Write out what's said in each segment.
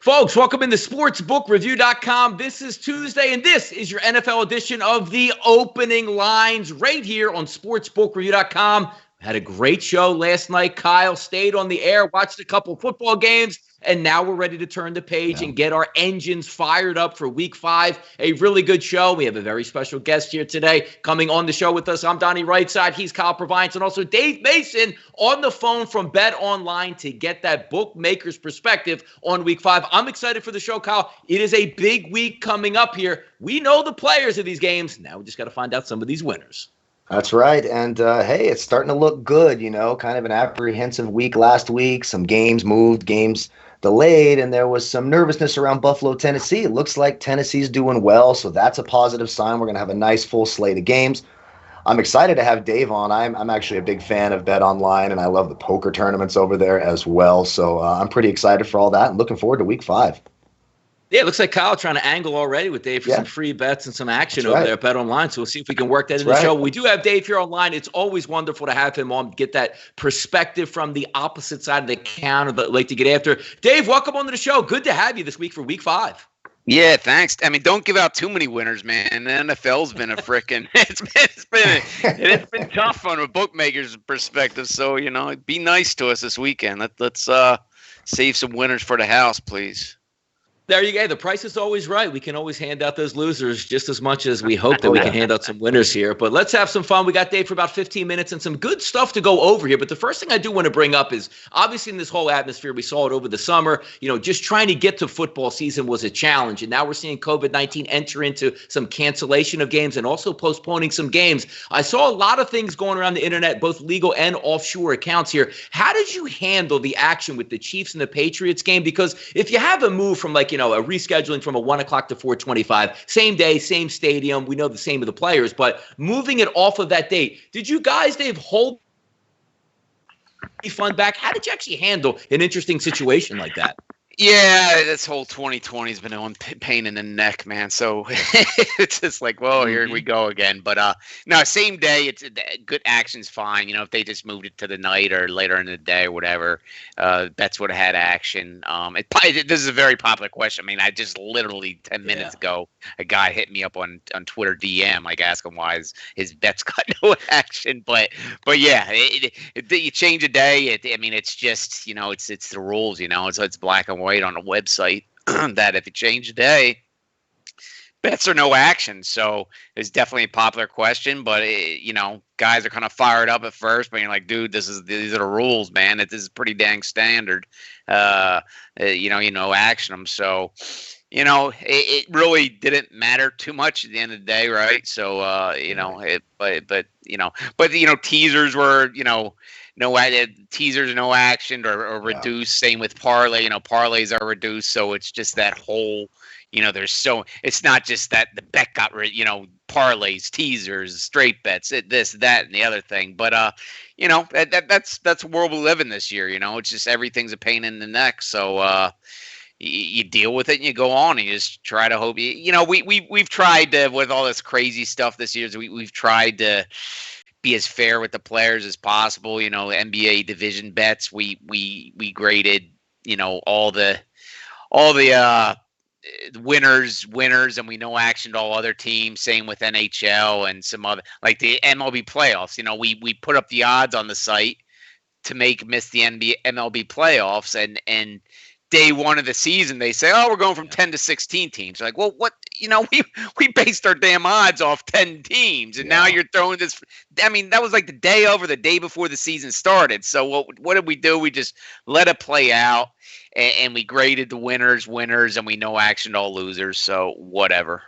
Folks, welcome into sportsbookreview.com. This is Tuesday, and this is your NFL edition of the opening lines right here on sportsbookreview.com. Had a great show last night. Kyle stayed on the air, watched a couple football games, and now we're ready to turn the page and get our engines fired up for Week 5. A really good show. We have a very special guest here today coming on the show with us. I'm Donnie Rightside. He's Kyle Purviance, and also Dave Mason on the phone from BetOnline to get that bookmaker's perspective on Week 5. I'm excited for the show, Kyle. It is a big week coming up here. We know the players of these games. Now we just got to find out some of these winners. That's right. And, hey, it's starting to look good, kind of an apprehensive week last week. Some games moved, games delayed, and there was some nervousness around Buffalo, Tennessee. It looks like Tennessee's doing well, so that's a positive sign. We're going to have a nice full slate of games. I'm excited to have Dave on. I'm actually a big fan of BetOnline, and I love the poker tournaments over there as well. So I'm pretty excited for all that and looking forward to Week 5. Yeah, it looks like Kyle trying to angle already with Dave for some free bets and some action over there at BetOnline. So we'll see if we can work that in the show. We do have Dave here online. It's always wonderful to have him on, get that perspective from the opposite side of the counter that like to get after. Dave, welcome on to the show. Good to have you this week for Week 5. Yeah, thanks. I mean, don't give out too many winners, man. The NFL's been a freaking it's been tough from a bookmaker's perspective. So be nice to us this weekend. Let's save some winners for the house, please. There you go. The price is always right. We can always hand out those losers just as much as we hope that we can hand out some winners here. But let's have some fun. We got Dave for about 15 minutes and some good stuff to go over here. But the first thing I do want to bring up is obviously in this whole atmosphere, we saw it over the summer. Just trying to get to football season was a challenge. And now we're seeing COVID-19 enter into some cancellation of games and also postponing some games. I saw a lot of things going around the internet, both legal and offshore accounts here. How did you handle the action with the Chiefs and the Patriots game? Because if you have a move from a rescheduling from a 1 o'clock to 4:25, same day, same stadium. We know the same of the players, but moving it off of that date, did you guys, Dave, hold fun back? How did you actually handle an interesting situation like that? Yeah, this whole 2020 has been a pain in the neck, man. So it's just like, well, here we go again. But no, same day. It's good action's fine. If they just moved it to the night or later in the day or whatever, bets would have had action. This is a very popular question. I mean, I just literally 10 minutes ago, a guy hit me up on Twitter DM, asking why his bets got no action. But yeah, you change a day. It's just it's the rules. It's black and white on a website that if you change the day, bets are no action. So it's definitely a popular question, but guys are kind of fired up at first, but you're like, dude, these are the rules, man. This is pretty dang standard. Action them. So it really didn't matter too much at the end of the day, right? So teasers were teasers no action or reduced. Same with parlay. Parlays are reduced, so it's just that whole. It's not just that the bet got parlays, teasers, straight bets, this, that, and the other thing. But that's the world we live in this year. It's just everything's a pain in the neck. So you deal with it and you go on and you just try to hope. We've tried to, with all this crazy stuff this year. We've tried to be as fair with the players as possible. NBA division bets. We graded all the winners, and we no actioned all other teams. Same with NHL and some other, like the MLB playoffs. We put up the odds on the site to miss the MLB playoffs, and day one of the season they say, oh, we're going from 10 to 16 teams. Like, well, what? We based our damn odds off 10 teams, and now you're throwing this. I mean, that was like the day before the season started. So what did we do? We just let it play out, and we graded the winners, and we no actioned all losers. So whatever.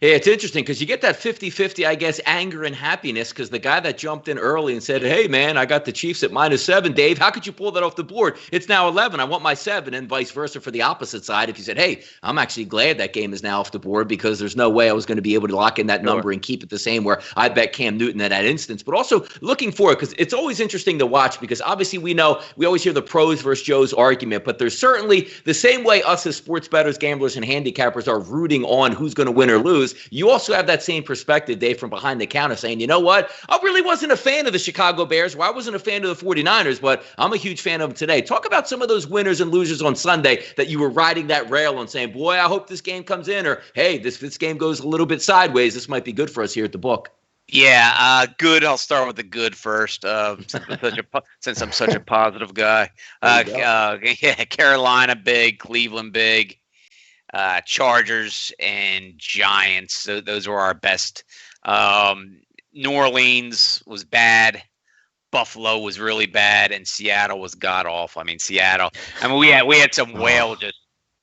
Yeah, it's interesting because you get that 50-50, I guess, anger and happiness because the guy that jumped in early and said, hey, man, I got the Chiefs at -7. Dave, how could you pull that off the board? It's now 11. I want my 7, and vice versa for the opposite side. If you said, hey, I'm actually glad that game is now off the board because there's no way I was going to be able to lock in that number and keep it the same where I bet Cam Newton in that instance. But also looking forward because it's always interesting to watch because obviously we always hear the pros versus Joes argument, but there's certainly the same way us as sports bettors, gamblers, and handicappers are rooting on who's going to win or lose. lose. You also have that same perspective, Dave, from behind the counter saying, you know what? I really wasn't a fan of the Chicago Bears. Well, I wasn't a fan of the 49ers, but I'm a huge fan of them today. Talk about some of those winners and losers on Sunday that you were riding that rail and saying, boy, I hope this game comes in, or hey, this game goes a little bit sideways. This might be good for us here at the book. Yeah, good. I'll start with the good first, since I'm such a positive guy. Yeah, Carolina big, Cleveland big, Chargers and Giants. So those were our best. New Orleans was bad. Buffalo was really bad, and Seattle was god awful. I mean, Seattle. I mean, we had some whale just.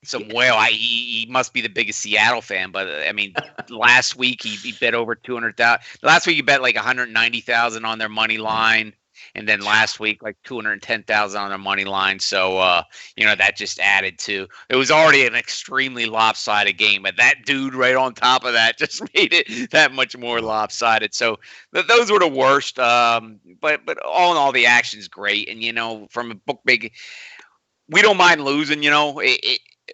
Some whale. He must be the biggest Seattle fan, but I mean, last week he bet over 200,000. Last week he bet like 190,000 on their money line, and then last week like 210,000 on their money line. So that just added to. It was already an extremely lopsided game, but that dude right on top of that just made it that much more lopsided. So those were the worst. But all in all, the action's great, and from a bookmaking, we don't mind losing.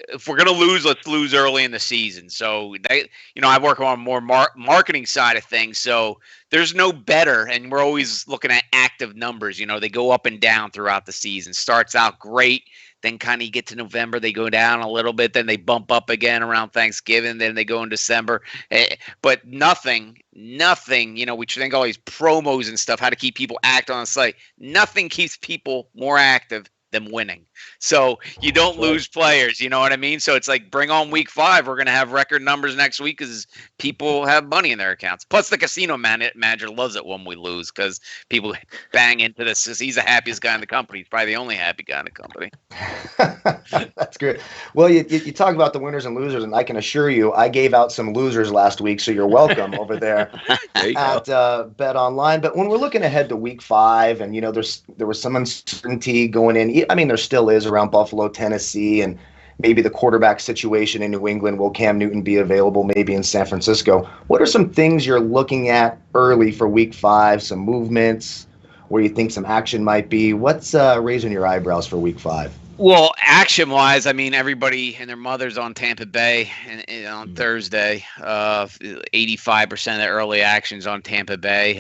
If we're going to lose, let's lose early in the season. So, I work on more marketing side of things. So there's no better. And we're always looking at active numbers. They go up and down throughout the season. Starts out great. Then kind of you get to November, they go down a little bit. Then they bump up again around Thanksgiving. Then they go in December. But nothing, we think all these promos and stuff, how to keep people active on the site. Nothing keeps people more active than winning. So you don't lose players, you know what I mean? So it's like, bring on week 5. We're going to have record numbers next week because people have money in their accounts. Plus the casino manager loves it when we lose because people bang into this. He's the happiest guy in the company. He's probably the only happy guy in the company. That's great. Well, you talk about the winners and losers, and I can assure you I gave out some losers last week, so you're welcome over there at Bet Online. But when we're looking ahead to week 5, and there was some uncertainty going in. I mean, there still is around Buffalo, Tennessee, and maybe the quarterback situation in New England. Will Cam Newton be available maybe in San Francisco? What are some things you're looking at early for week 5, some movements where you think some action might be? What's raising your eyebrows for week 5? Well, action-wise, I mean, everybody and their mother's on Tampa Bay and on Thursday. 85% of the early actions on Tampa Bay.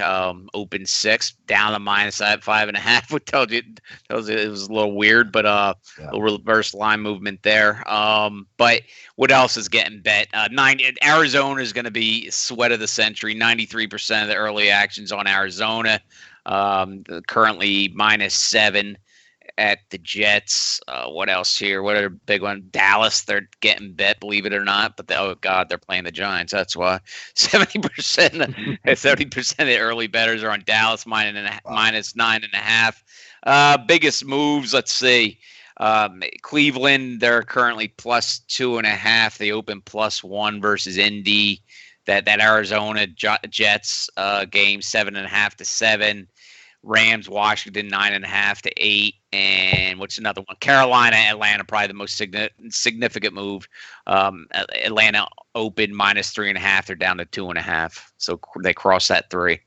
Open 6, down to -5.5. Which tells you it was a little weird, but a reverse line movement there. But what else is getting bet? Arizona is going to be sweat of the century. 93% of the early actions on Arizona. Currently -7. At the Jets. What else here? What are the big one? Dallas, they're getting bet, believe it or not. But they're playing the Giants. That's why 70% of the early bettors are on Dallas -9.5. Biggest moves, let's see. Cleveland, they're currently +2.5. They open +1 versus Indy. That Arizona Jets game 7.5-7. Rams, Washington 9.5-8, and what's another one? Carolina, Atlanta, probably the most significant move. Atlanta open -3.5. They're down to 2.5, so they cross that 3.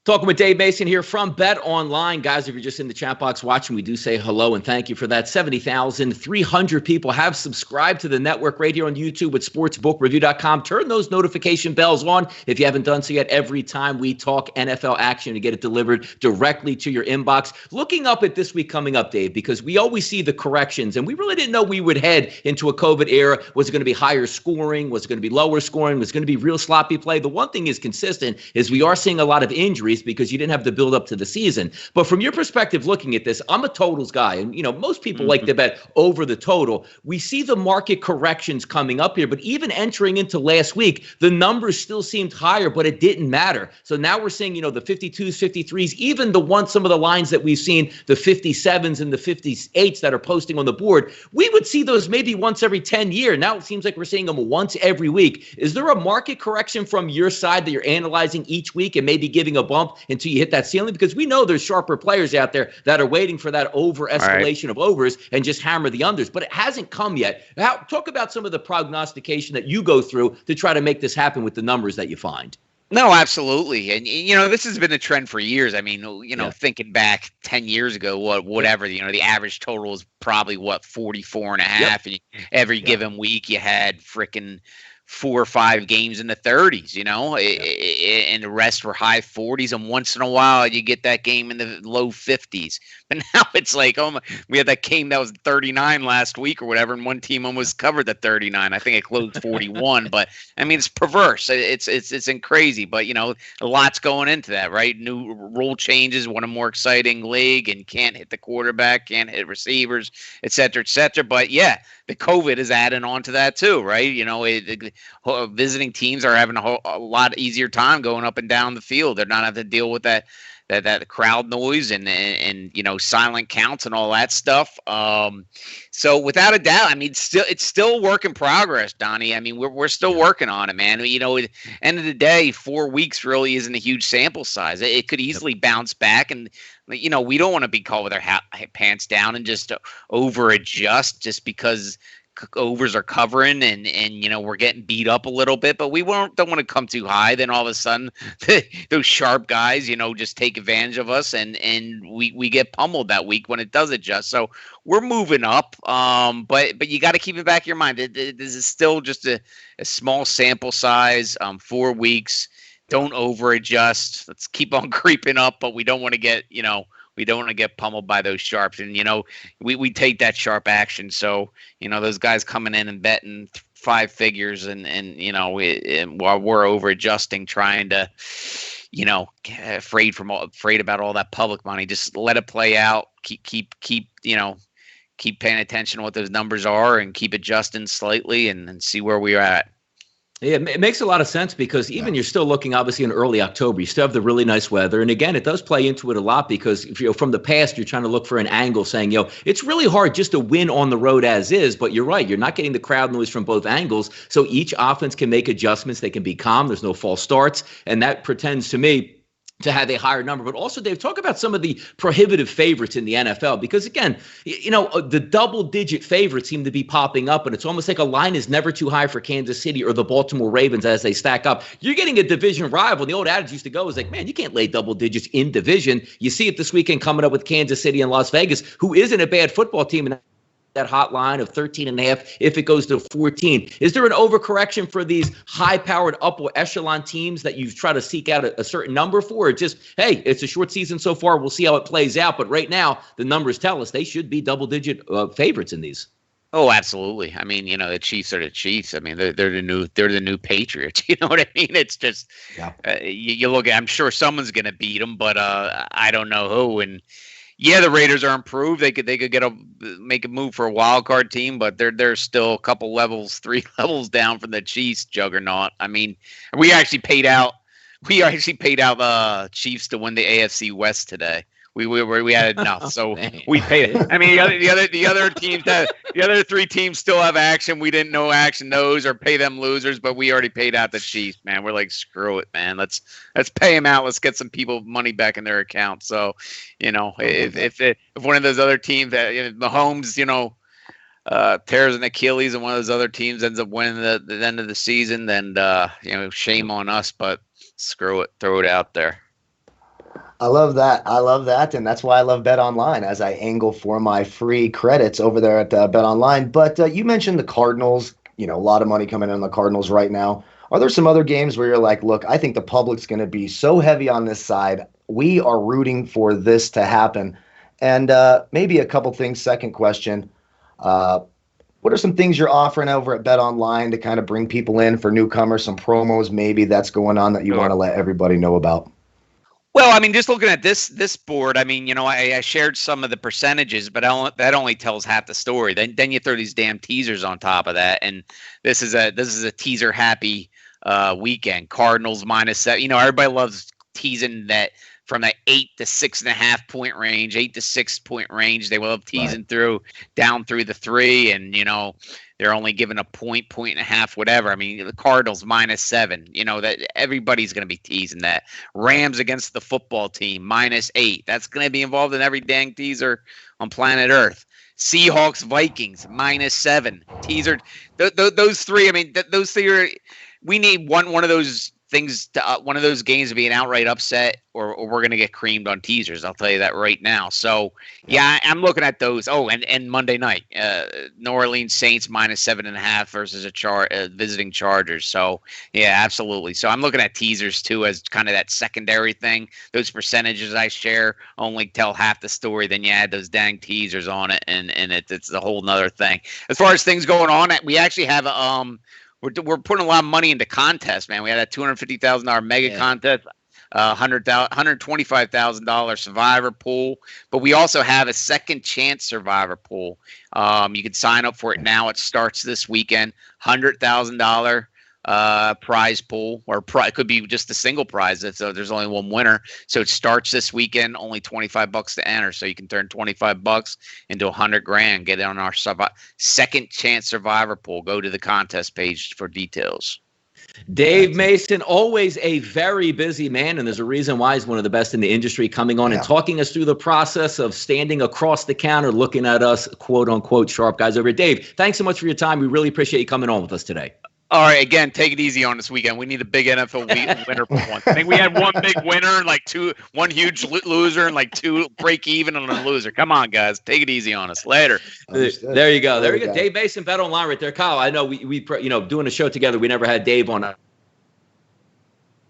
Talking with Dave Mason here from Bet Online. Guys, if you're just in the chat box watching, we do say hello and thank you for that. 70,300 people have subscribed to the network right here on YouTube at sportsbookreview.com. Turn those notification bells on if you haven't done so yet. Every time we talk NFL action, to get it delivered directly to your inbox. Looking up at this week coming up, Dave, because we always see the corrections, and we really didn't know we would head into a COVID era. Was it going to be higher scoring? Was it going to be lower scoring? Was it going to be real sloppy play? The one thing is consistent is we are seeing a lot of injuries because you didn't have the build up to the season. But from your perspective, looking at this, I'm a totals guy. And, most people like to bet over the total. We see the market corrections coming up here, but even entering into last week, the numbers still seemed higher, but it didn't matter. So now we're seeing, the 52s, 53s, even some of the lines that we've seen, the 57s and the 58s that are posting on the board, we would see those maybe once every 10 years. Now it seems like we're seeing them once every week. Is there a market correction from your side that you're analyzing each week and maybe giving a bump until you hit that ceiling? Because we know there's sharper players out there that are waiting for that over-escalation of overs and just hammer the unders, but it hasn't come yet. Talk about some of the prognostication that you go through to try to make this happen with the numbers that you find. No, absolutely. And, this has been a trend for years. I mean, thinking back 10 years ago, whatever, the average total is probably 44.5. And every given week you had freaking 4 or 5 games in the 30s, and the rest were high 40s. And once in a while, you get that game in the low 50s. But now it's like, oh my, we had that game that was 39 last week or whatever, and one team almost covered the 39. I think it closed 41. But I mean, it's perverse. It's crazy. But a lot's going into that, right? New rule changes, want a more exciting league, and can't hit the quarterback, can't hit receivers, et cetera, et cetera. But yeah, the COVID is adding on to that too, right? Visiting teams are having a lot easier time going up and down the field. They're not having to deal with that crowd noise and silent counts and all that stuff. So without a doubt, I mean, it's still work in progress, Donnie. I mean, we're still working on it, man. At the end of the day, 4 weeks really isn't a huge sample size. It could easily bounce back, and we don't want to be caught with our pants down and just over adjust just because overs are covering and we're getting beat up a little bit, but we don't want to come too high. Then all of a sudden those sharp guys just take advantage of us and we get pummeled that week when it does adjust. So we're moving up, but you got to keep it back in your mind. This is still just a small sample size. 4 weeks, don't over adjust. Let's keep on creeping up, but we don't want to get we don't want to get pummeled by those sharps. And, we take that sharp action. So, those guys coming in and betting 5 figures and while we're over adjusting, trying to, afraid about all that public money, just let it play out. Keep paying attention to what those numbers are and keep adjusting slightly and see where we're at. Yeah, it makes a lot of sense because even you're still looking, obviously, in early October. You still have the really nice weather. And again, it does play into it a lot because if from the past, you're trying to look for an angle saying, it's really hard just to win on the road as is. But you're right. You're not getting the crowd noise from both angles. So each offense can make adjustments. They can be calm. There's no false starts. And that pretends to me to have a higher number. But also, Dave, talk about some of the prohibitive favorites in the NFL, because again, the double-digit favorites seem to be popping up, and it's almost like a line is never too high for Kansas City or the Baltimore Ravens as they stack up. You're getting a division rival. The old adage used to go is like, man, you can't lay double digits in division. You see it this weekend coming up with Kansas City and Las Vegas, who isn't a bad football team, and that hot line of 13.5 if it goes to 14. Is there an overcorrection for these high-powered upper echelon teams that you try to seek out a certain number for? Or just, hey, it's a short season so far, we'll see how it plays out. But right now, the numbers tell us they should be double-digit favoriits in these. Oh, absolutely. I mean, the Chiefs are the Chiefs. I mean, they're the new Patriots. You know what I mean? It's just you look at. I'm sure someone's going to beat them, but I don't know who. And yeah, the Raiders are improved. They could make a move for a wild card team, but they're still a couple levels, 3 levels down from the Chiefs juggernaut. I mean, we actually paid out Chiefs to win the AFC West today. We had enough, so we paid it. I mean, the other teams the other 3 teams still have action. We didn't know action those or pay them losers, but we already paid out the Chiefs, man. We're like, screw it, man. Let's pay them out. Let's get some people money back in their account. So, if one of those other teams that Mahomes, tears an Achilles and one of those other teams ends up winning the end of the season, then shame on us. But screw it, throw it out there. I love that. And that's why I love BetOnline as I angle for my free credits over there at BetOnline. But you mentioned the Cardinals, a lot of money coming in on the Cardinals right now. Are there some other games where you're like, look, I think the public's going to be so heavy on this side. We are rooting for this to happen. And maybe a couple things. Second question. What are some things you're offering over at BetOnline to kind of bring people in for newcomers, some promos maybe that's going on that you want to let everybody know about? Well, I mean, just looking at this board, I mean, I shared some of the percentages, but that only tells half the story. Then you throw these damn teasers on top of that, and this is a teaser happy weekend. Cardinals -7. Everybody loves teasing that from the 8 to 6.5 point range, 8 to 6 point range. They love teasing down through the 3, and they're only giving a point and a half, whatever. I mean, the Cardinals -7. That everybody's going to be teasing that. Rams against the football team -8. That's going to be involved in every dang teaser on planet Earth. Seahawks Vikings -7. Teaser. Those 3. I mean, those 3 are. We need one of those things to, one of those games to be an outright upset, or we're going to get creamed on teasers. I'll tell you that right now. So yeah, I'm looking at those. Oh, and Monday night, New Orleans Saints -7.5 versus a visiting Chargers. So yeah, absolutely. So I'm looking at teasers too as kind of that secondary thing. Those percentages I share only tell half the story. Then you add those dang teasers on it, and it's a whole nother thing. As far as things going on, we actually have we're putting a lot of money into contests, man. We had that $250,000 mega contest, $125,000 survivor pool, but we also have a second chance survivor pool. You can sign up for it now. It starts this weekend. $100,000 prize pool, or it could be just a single prize. So there's only one winner. So it starts this weekend. Only $25 to enter. So you can turn $25 into $100,000. Get it on our second chance survivor pool. Go to the contest page for details. Dave Mason, always a very busy man, and there's a reason why he's one of the best in the industry, coming on and talking us through the process of standing across the counter, looking at us, quote unquote, sharp guys over here. Dave, thanks so much for your time. We really appreciate you coming on with us today. All right, again, take it easy on this weekend. We need a big NFL winner for once. I think we had one big winner, and one huge loser, and two break even on a loser. Come on, guys, take it easy on us. Later. There you go. There you go. Dave Mason, Bet Online, right there. Kyle, I know we doing a show together. We never had Dave on.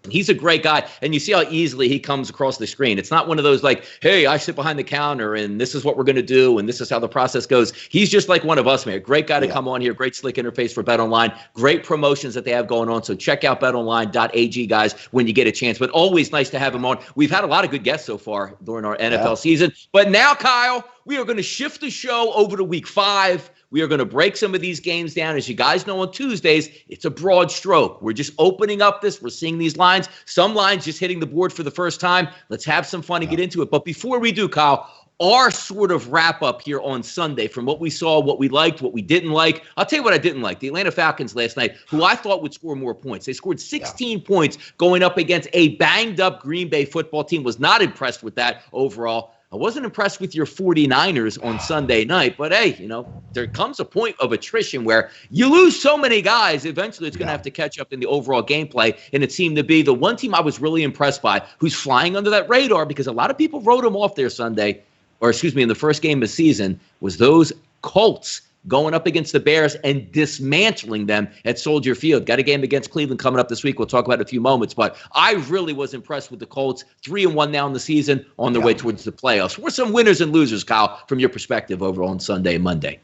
He's a great guy, and you see how easily he comes across the screen. It's not one of those hey, I sit behind the counter, and this is what we're going to do, and this is how the process goes. He's just like one of us, man. Great guy to come on here. Great slick interface for Bet Online. Great promotions that they have going on. So check out BETONLINE.ag, guys, when you get a chance. But always nice to have him on. We've had a lot of good guests so far during our NFL season. But now, Kyle, we are going to shift the show over to Week 5. We are going to break some of these games down. As you guys know, on Tuesdays, it's a broad stroke. We're just opening up this. We're seeing these lines. Some lines just hitting the board for the first time. Let's have some fun and get into it. But before we do, Kyle, our sort of wrap up here on Sunday from what we saw, what we liked, what we didn't like. I'll tell you what I didn't like. The Atlanta Falcons last night, who I thought would score more points. They scored 16 points going up against a banged-up Green Bay football team. Was not impressed with that overall. I wasn't impressed with your 49ers on Sunday night, but hey, there comes a point of attrition where you lose so many guys, eventually it's going to have to catch up in the overall gameplay, and it seemed to be the one team I was really impressed by, who's flying under that radar, because a lot of people wrote them off there Sunday, in the first game of the season, was those Colts going up against the Bears and dismantling them at Soldier Field. Got a game against Cleveland coming up this week. We'll talk about it in a few moments, but I really was impressed with the Colts. 3-1 now in the season, on their way towards the playoffs. What are some winners and losers, Kyle, from your perspective over on Sunday and Monday?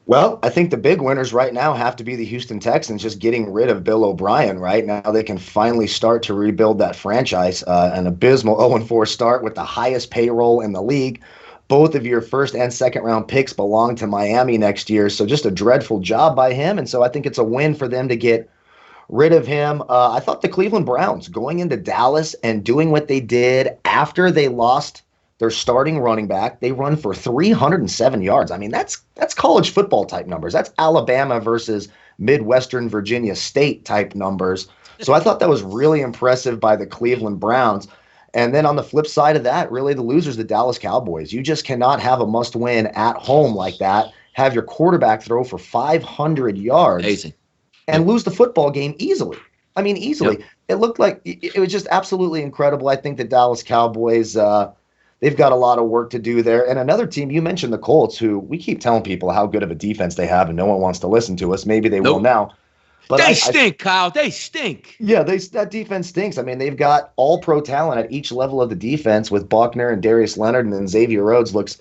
Well, I think the big winners right now have to be the Houston Texans, just getting rid of Bill O'Brien. Right now, they can finally start to rebuild that franchise. An abysmal 0-4 start with the highest payroll in the league. Both of your first and second round picks belong to Miami next year. So just a dreadful job by him. And so I think it's a win for them to get rid of him. I thought the Cleveland Browns going into Dallas and doing what they did after they lost their starting running back, they run for 307 yards. I mean, that's college football type numbers. That's Alabama versus Midwestern Virginia State type numbers. So I thought that was really impressive by the Cleveland Browns. And then on the flip side of that, really the losers, the Dallas Cowboys. You just cannot have a must-win at home like that, have your quarterback throw for 500 yards and lose the football game easily. I mean, easily. Yep. It looked like it was just absolutely incredible. I think the Dallas Cowboys, they've got a lot of work to do there. And another team, you mentioned the Colts, who we keep telling people how good of a defense they have, and no one wants to listen to us. Maybe they will now. But they stink, Kyle. They stink. Yeah, that defense stinks. I mean, they've got all-pro talent at each level of the defense with Buckner and Darius Leonard, and then Xavier Rhodes looks,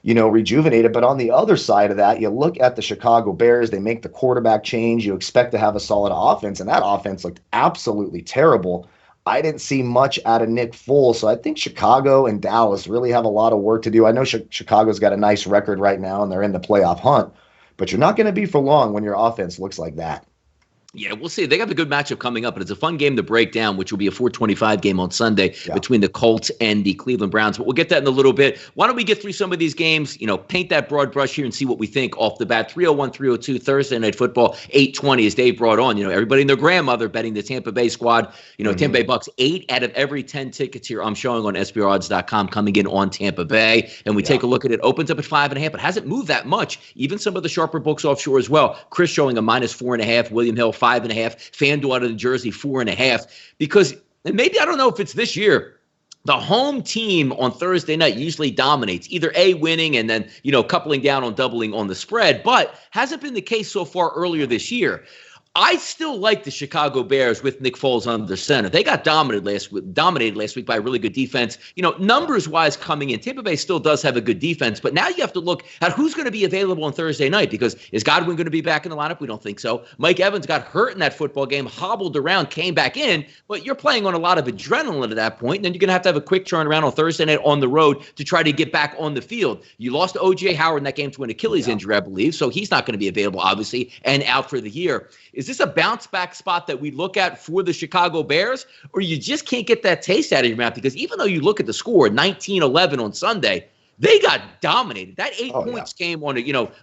rejuvenated. But on the other side of that, you look at the Chicago Bears. They make the quarterback change. You expect to have a solid offense, and that offense looked absolutely terrible. I didn't see much out of Nick Foles, so I think Chicago and Dallas really have a lot of work to do. I know Chicago's got a nice record right now, and they're in the playoff hunt, but you're not going to be for long when your offense looks like that. Yeah, we'll see. They got a good matchup coming up, but it's a fun game to break down, which will be a 4:25 game on Sunday between the Colts and the Cleveland Browns. But we'll get that in a little bit. Why don't we get through some of these games, paint that broad brush here and see what we think off the bat. 301, 302, Thursday Night Football, 8:20 as Dave brought on. Everybody and their grandmother betting the Tampa Bay squad. Tampa Bay Bucks, 8 out of every 10 tickets here I'm showing on SBRodds.com coming in on Tampa Bay. And we take a look at it. Opens up at 5.5, but hasn't moved that much. Even some of the sharper books offshore as well. Chris showing a -4.5, William Hill 5.5. FanDuel out of New Jersey, 4.5. Because, and maybe, I don't know if it's this year, the home team on Thursday night usually dominates, either A, winning and then, coupling down on doubling on the spread, but hasn't been the case so far earlier this year. I still like the Chicago Bears with Nick Foles under center. They got dominated last week by a really good defense. Numbers-wise coming in, Tampa Bay still does have a good defense, but now you have to look at who's going to be available on Thursday night, because is Godwin going to be back in the lineup? We don't think so. Mike Evans got hurt in that football game, hobbled around, came back in, but you're playing on a lot of adrenaline at that point, and then you're going to have a quick turnaround on Thursday night on the road to try to get back on the field. You lost O.J. Howard in that game to an Achilles injury, I believe, so he's not going to be available, obviously, and out for the year. Is this a bounce back spot that we look at for the Chicago Bears, or you just can't get that taste out of your mouth? Because even though you look at the score, 19-11 on Sunday, they got dominated. That 8 points came on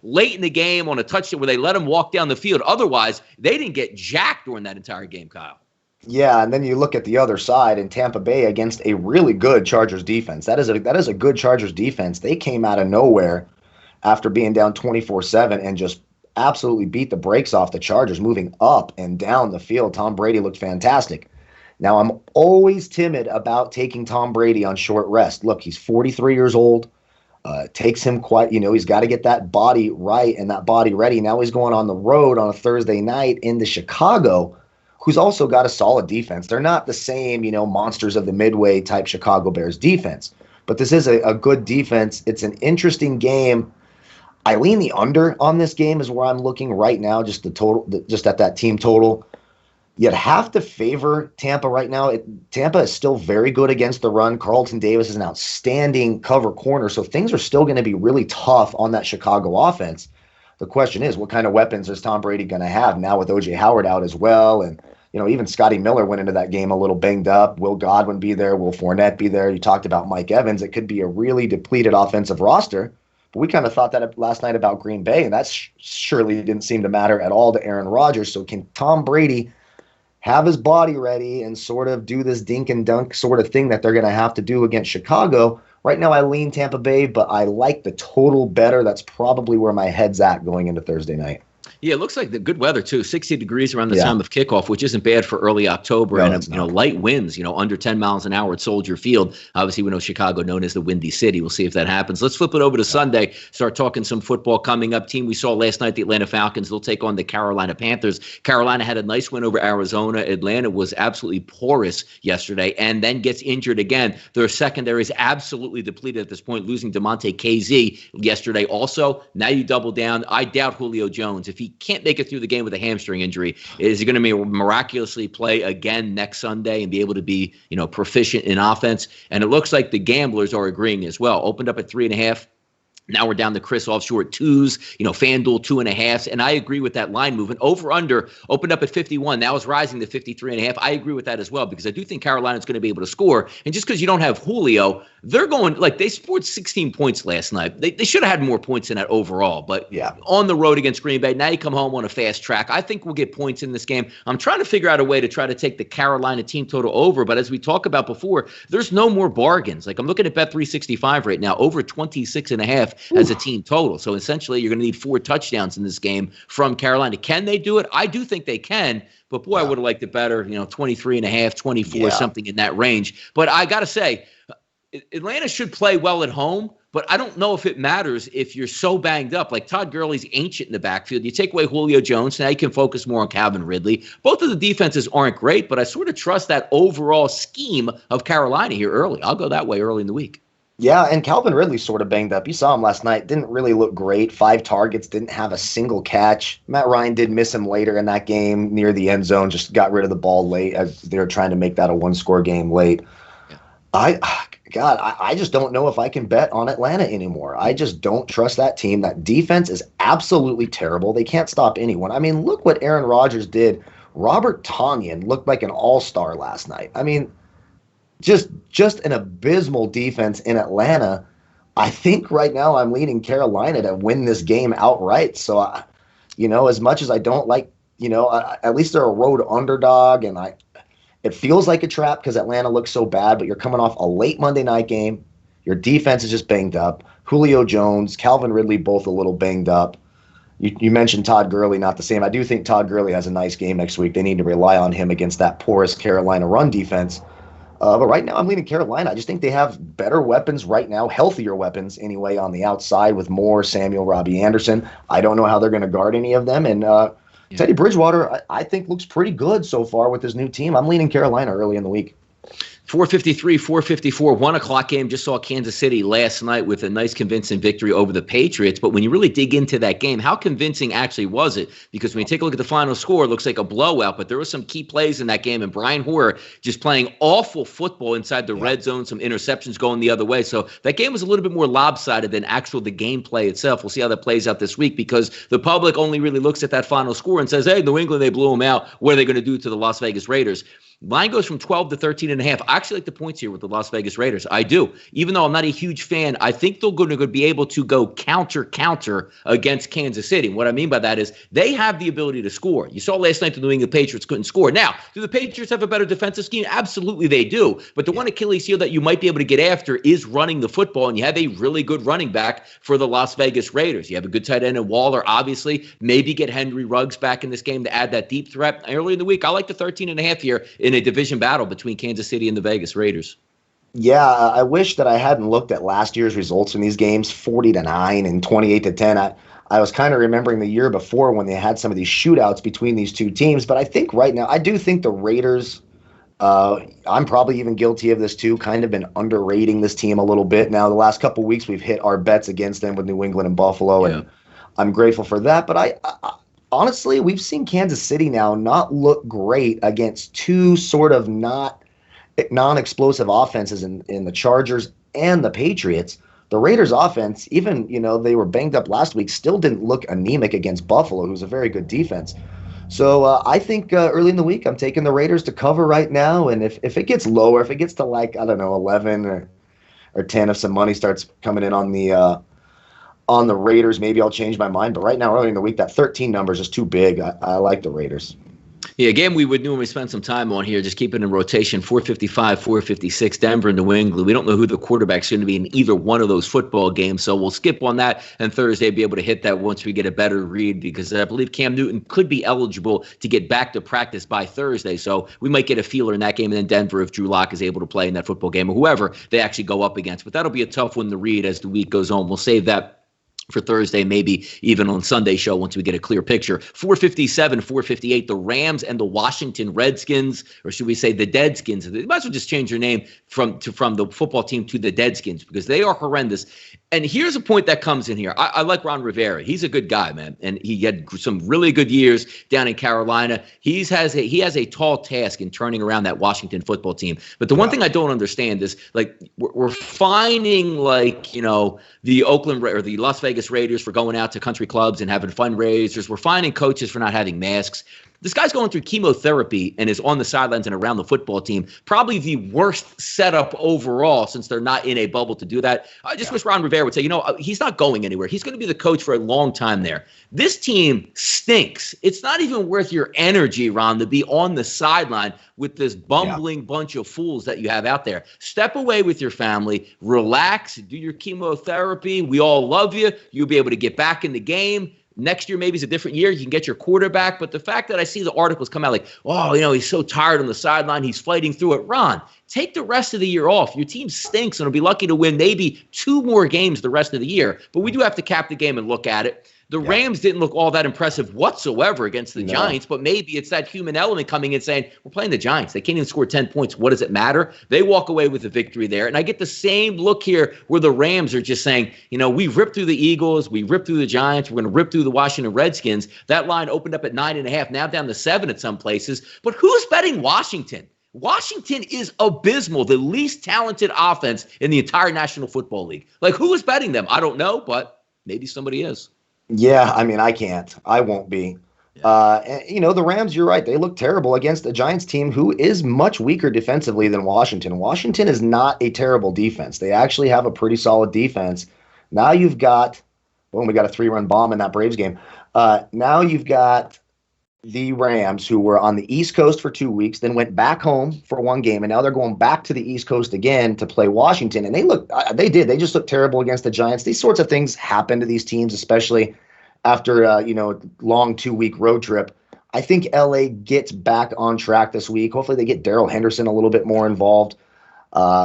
late in the game on a touchdown where they let them walk down the field. Otherwise, they didn't get jacked during that entire game, Kyle. Yeah, and then you look at the other side in Tampa Bay against a really good Chargers defense. That is a good Chargers defense. They came out of nowhere after being down 24-7 and just absolutely beat the brakes off the Chargers, moving up and down the field. Tom Brady looked fantastic. Now, I'm always timid about taking Tom Brady on short rest. Look, he's 43 years old. Takes him quite, he's got to get that body right and that body ready. Now he's going on the road on a Thursday night into Chicago, who's also got a solid defense. They're not the same, monsters of the Midway type Chicago Bears defense, but this is a good defense. It's an interesting game. I lean the under on this game is where I'm looking right now, just just at that team total. You'd have to favor Tampa right now. Tampa is still very good against the run. Carlton Davis is an outstanding cover corner, so things are still going to be really tough on that Chicago offense. The question is, what kind of weapons is Tom Brady going to have now with O.J. Howard out as well? And, even Scotty Miller went into that game a little banged up. Will Godwin be there? Will Fournette be there? You talked about Mike Evans. It could be a really depleted offensive roster. But we kind of thought that last night about Green Bay, and that surely didn't seem to matter at all to Aaron Rodgers. So can Tom Brady have his body ready and sort of do this dink and dunk sort of thing that they're going to have to do against Chicago? Right now I lean Tampa Bay, but I like the total better. That's probably where my head's at going into Thursday night. Yeah, it looks like the good weather too. 60 degrees around the time of kickoff, which isn't bad for early October. No, and light winds, under 10 miles an hour at Soldier Field. Obviously, we know Chicago known as the Windy City. We'll see if that happens. Let's flip it over to Sunday. Start talking some football coming up. Team we saw last night, the Atlanta Falcons. They'll take on the Carolina Panthers. Carolina had a nice win over Arizona. Atlanta was absolutely porous yesterday, and then gets injured again. Their secondary is absolutely depleted at this point, losing DeMonte KZ yesterday. Also, now you double down. I doubt Julio Jones. If he can't make it through the game with a hamstring injury, is he going to miraculously play again next Sunday and be able to be, proficient in offense? And it looks like the gamblers are agreeing as well. Opened up at 3.5. Now we're down to Chris offshore at 2s, FanDuel 2.5s. And I agree with that line movement. Over under opened up at 51. Now it's rising to 53.5. I agree with that as well, because I do think Carolina's going to be able to score. And just because you don't have Julio, they're going, they scored 16 points last night. They should have had more points in that overall. But on the road against Green Bay, now you come home on a fast track. I think we'll get points in this game. I'm trying to figure out a way to try to take the Carolina team total over. But as we talked about before, there's no more bargains. I'm looking at Bet365 right now, over 26.5 as a team total. So essentially, you're going to need 4 touchdowns in this game from Carolina. Can they do it? I do think they can. But boy, I would have liked it better, 23.5, 24, something in that range. But I got to say, Atlanta should play well at home, but I don't know if it matters if you're so banged up. Like Todd Gurley's ancient in the backfield. You take away Julio Jones, now you can focus more on Calvin Ridley. Both of the defenses aren't great, but I sort of trust that overall scheme of Carolina here early. I'll go that way early in the week. Yeah, and Calvin Ridley's sort of banged up. You saw him last night. Didn't really look great. 5 targets, didn't have a single catch. Matt Ryan did miss him later in that game near the end zone, just got rid of the ball late as they were trying to make that a 1-score game late. Yeah. I just don't know if I can bet on Atlanta anymore. I just don't trust that team. That defense is absolutely terrible. They can't stop anyone. I mean, look what Aaron Rodgers did. Robert Tonyan looked like an all-star last night. I mean, just an abysmal defense in Atlanta. I think right now I'm leaning Carolina to win this game outright. So, as much as I don't like, at least they're a road underdog, and it feels like a trap because Atlanta looks so bad, but you're coming off a late Monday night game. Your defense is just banged up. Julio Jones, Calvin Ridley, both a little banged up. You mentioned Todd Gurley, not the same. I do think Todd Gurley has a nice game next week. They need to rely on him against that porous Carolina run defense. But right now, I'm leaning Carolina. I just think they have better weapons right now, healthier weapons anyway, on the outside with Moore, Samuel, Robbie Anderson. I don't know how they're going to guard any of them. And Teddy Bridgewater, I think, looks pretty good so far with his new team. I'm leaning Carolina early in the week. 453, 454, 1 o'clock game. Just saw Kansas City last night with a nice convincing victory over the Patriots. But when you really dig into that game, how convincing actually was it? Because when you take a look at the final score, it looks like a blowout. But there were some key plays in that game. And Brian Hoyer just playing awful football inside the red zone, some interceptions going the other way. So that game was a little bit more lopsided than the gameplay itself. We'll see how that plays out this week because the public only really looks at that final score and says, hey, New England, they blew them out. What are they going to do to the Las Vegas Raiders? Line goes from 12 to 13.5. I actually like the points here with the Las Vegas Raiders. I do. Even though I'm not a huge fan, I think they're going to be able to go counter against Kansas City. What I mean by that is they have the ability to score. You saw last night the New England Patriots couldn't score. Now, do the Patriots have a better defensive scheme? Absolutely they do. But the one Achilles heel that you might be able to get after is running the football, and you have a really good running back for the Las Vegas Raiders. You have a good tight end in Waller, obviously. Maybe get Henry Ruggs back in this game to add that deep threat. Early in the week, I like the 13.5 here in a division battle between Kansas City and the Vegas Raiders. Yeah, I wish that I hadn't looked at last year's results in these games, 40-9 and 28-10. I was kind of remembering the year before when they had some of these shootouts between these two teams. But I think right now, I do think the Raiders, I'm probably even guilty of this too, kind of been underrating this team a little bit. Now, the last couple of weeks, we've hit our bets against them with New England and Buffalo, and I'm grateful for that. But I honestly, we've seen Kansas City now not look great against two sort of non-explosive offenses in the Chargers and the Patriots. The Raiders offense, even, they were banged up last week, still didn't look anemic against Buffalo, who's a very good defense. So I think early in the week, I'm taking the Raiders to cover right now. And if it gets lower, if it gets to 11 or 10, if some money starts coming in on the Raiders, maybe I'll change my mind. But right now, early in the week, that 13 number is just too big. I like the Raiders. Yeah, again, we would normally spend some time on here, just keep it in rotation, 455, 456, Denver and New England. We don't know who the quarterback's going to be in either one of those football games, so we'll skip on that, and Thursday be able to hit that once we get a better read, because I believe Cam Newton could be eligible to get back to practice by Thursday, so we might get a feeler in that game, and then Denver if Drew Lock is able to play in that football game, or whoever they actually go up against. But that'll be a tough one to read as the week goes on. We'll save that for Thursday, maybe even on Sunday show once we get a clear picture. 457, 458, the Rams and the Washington Redskins, or should we say the Deadskins? They might as well just change their name from the football team to the Deadskins because they are horrendous. And here's a point that comes in here. I like Ron Rivera. He's a good guy, man. And he had some really good years down in Carolina. He has a tall task in turning around that Washington football team. But the one thing I don't understand is, like, we're finding, like, the Oakland or the Las Vegas Raiders for going out to country clubs and having fundraisers. We're finding coaches for not having masks. This guy's going through chemotherapy and is on the sidelines and around the football team. Probably the worst setup overall since they're not in a bubble to do that. I just wish Ron Rivera would say, he's not going anywhere. He's going to be the coach for a long time there. This team stinks. It's not even worth your energy, Ron, to be on the sideline with this bumbling bunch of fools that you have out there. Step away with your family, relax, do your chemotherapy. We all love you. You'll be able to get back in the game. Next year, maybe it's a different year. You can get your quarterback. But the fact that I see the articles come out like, he's so tired on the sideline, he's fighting through it. Ron, take the rest of the year off. Your team stinks and will be lucky to win maybe 2 more games the rest of the year. But we do have to cap the game and look at it. The Rams didn't look all that impressive whatsoever against the Giants, but maybe it's that human element coming in saying, we're playing the Giants. They can't even score 10 points. What does it matter? They walk away with a victory there. And I get the same look here where the Rams are just saying, we ripped through the Eagles. We ripped through the Giants. We're going to rip through the Washington Redskins. That line opened up at 9.5, now down to 7 at some places. But who's betting Washington? Washington is abysmal, the least talented offense in the entire National Football League. Like, who is betting them? I don't know, but maybe somebody is. Yeah, I can't. I won't be. The Rams, you're right. They look terrible against a Giants team who is much weaker defensively than Washington. Washington is not a terrible defense. They actually have a pretty solid defense. Now you've got, we got a 3-run bomb in that Braves game. Now you've got the Rams, who were on the East Coast for 2 weeks, then went back home for 1 game, and now they're going back to the East Coast again to play Washington. And they just looked terrible against the Giants. These sorts of things happen to these teams, especially after long 2-week road trip. I think LA gets back on track this week. Hopefully they get Darrell Henderson a little bit more involved.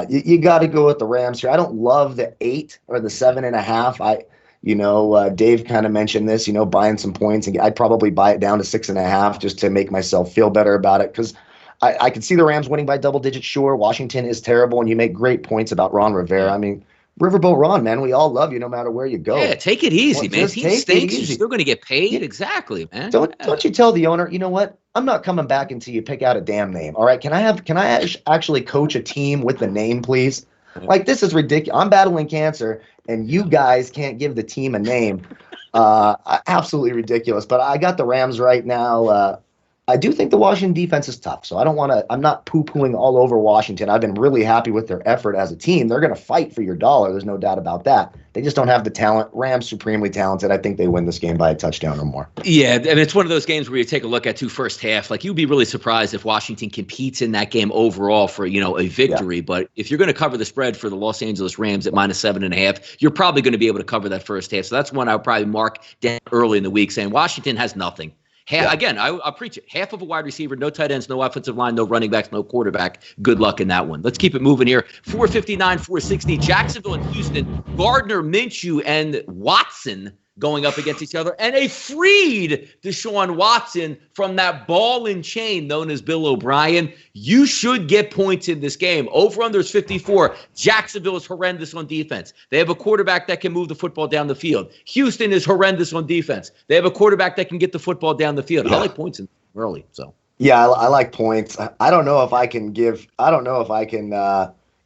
You got to go with the Rams here. I don't love the 8 or the 7.5. Dave kind of mentioned this, buying some points, and I'd probably buy it down to 6.5 just to make myself feel better about it, because I can see the Rams winning by double digits. Sure, Washington is terrible, and you make great points about Ron Rivera. I mean, Riverboat Ron, man, we all love you no matter where you go. Yeah, take it easy, man. Just Team take it stinks. You're easy. still going to get paid. Yeah. Exactly, man. Don't you tell the owner, you know what? I'm not coming back until you pick out a damn name. All right? Can I actually coach a team with the name, please? Like, this is ridiculous. I'm battling cancer, and you guys can't give the team a name. Absolutely ridiculous. But I got the Rams right now. I do think the Washington defense is tough, so I'm not poo-pooing all over Washington. I've been really happy with their effort as a team. They're going to fight for your dollar. There's no doubt about that. They just don't have the talent. Rams supremely talented. I think they win this game by a touchdown or more. Yeah, and it's one of those games where you take a look at first half. Like, you'd be really surprised if Washington competes in that game overall for, a victory. Yeah. But if you're going to cover the spread for the Los Angeles Rams at -7.5, you're probably going to be able to cover that first half. So that's one I would probably mark down early in the week, saying Washington has nothing. Again, I preach it. Half of a wide receiver, no tight ends, no offensive line, no running backs, no quarterback. Good luck in that one. Let's keep it moving here. 459, 460. Jacksonville and Houston. Gardner Minshew and Watson going up against each other. And a freed Deshaun Watson from that ball and chain known as Bill O'Brien. You should get points in this game. Over-under is 54. Jacksonville is horrendous on defense. They have a quarterback that can move the football down the field. Houston is horrendous on defense. They have a quarterback that can get the football down the field. I like points in early. So yeah, I like points. I don't know if I can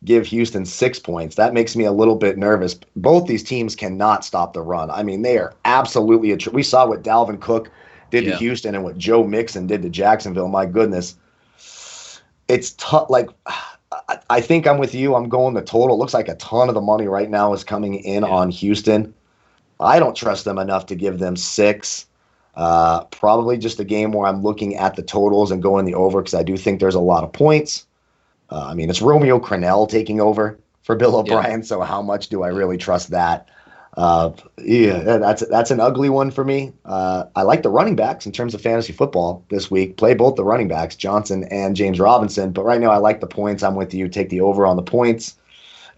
give Houston 6 points. That makes me a little bit nervous. Both these teams cannot stop the run. I mean, they are absolutely we saw what Dalvin Cook did to Houston and what Joe Mixon did to Jacksonville. My goodness. It's tough. Like, I think I'm with you. I'm going the total. It looks like a ton of the money right now is coming in on Houston. I don't trust them enough to give them 6. Probably just a game where I'm looking at the totals and going the over, because I do think there's a lot of points. It's Romeo Crennel taking over for Bill O'Brien, so how much do I really trust that? That's an ugly one for me. I like the running backs in terms of fantasy football this week. Play both the running backs, Johnson and James Robinson, but right now I like the points. I'm with you. Take the over on the points.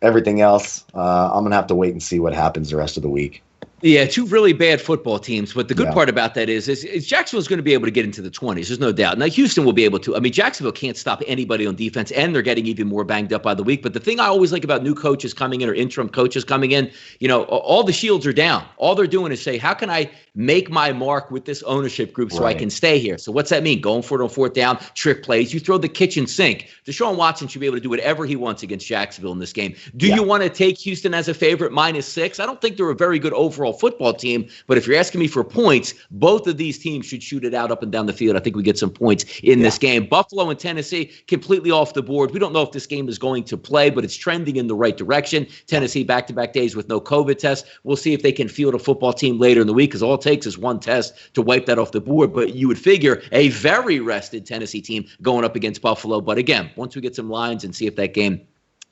Everything else, I'm going to have to wait and see what happens the rest of the week. Yeah, 2 really bad football teams, but the good part about that is Jacksonville's going to be able to get into the 20s. There's no doubt. Now, Houston will be able to. I mean, Jacksonville can't stop anybody on defense, and they're getting even more banged up by the week. But the thing I always like about new coaches coming in or interim coaches coming in, all the shields are down. All they're doing is say, how can I make my mark with this ownership group so I can stay here? So what's that mean? Going for it on 4th down, trick plays. You throw the kitchen sink. Deshaun Watson should be able to do whatever he wants against Jacksonville in this game. Do you want to take Houston as a favorite -6? I don't think they're a very good overall football team. But if you're asking me for points, both of these teams should shoot it out up and down the field. I think we get some points in this game. Buffalo and Tennessee, completely off the board. We don't know if this game is going to play, but it's trending in the right direction. Tennessee back-to-back days with no COVID test. We'll see if they can field a football team later in the week, because all it takes is one test to wipe that off the board. But you would figure a very rested Tennessee team going up against Buffalo. But again, once we get some lines and see if that game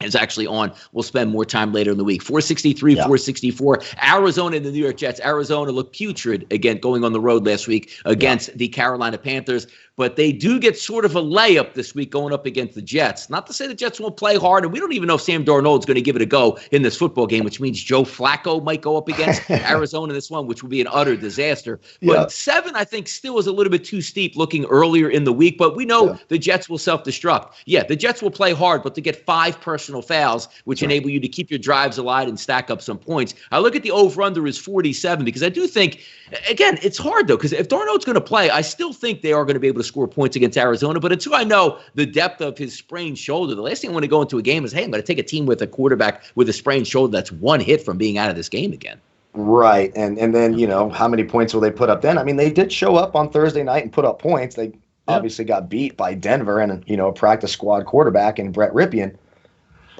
is actually on, we'll spend more time later in the week. 463, 464. Arizona and the New York Jets. Arizona looked putrid again going on the road last week against the Carolina Panthers. But they do get sort of a layup this week going up against the Jets. Not to say the Jets won't play hard, and we don't even know if Sam Darnold's going to give it a go in this football game, which means Joe Flacco might go up against Arizona in this one, which would be an utter disaster. But 7, I think, still is a little bit too steep looking earlier in the week. But we know the Jets will self-destruct. Yeah, the Jets will play hard, but to get 5 personal fouls, which enable you to keep your drives alive and stack up some points. I look at the over-under is 47, because I do think, again, it's hard, though, because if Darnold's going to play, I still think they are going to be able to score points against Arizona. But until I know the depth of his sprained shoulder, the last thing I want to go into a game is, hey, I'm going to take a team with a quarterback with a sprained shoulder that's one hit from being out of this game again. Right. And then, how many points will they put up then? I mean, they did show up on Thursday night and put up points. They obviously got beat by Denver and, a practice squad quarterback in Brett Rypien.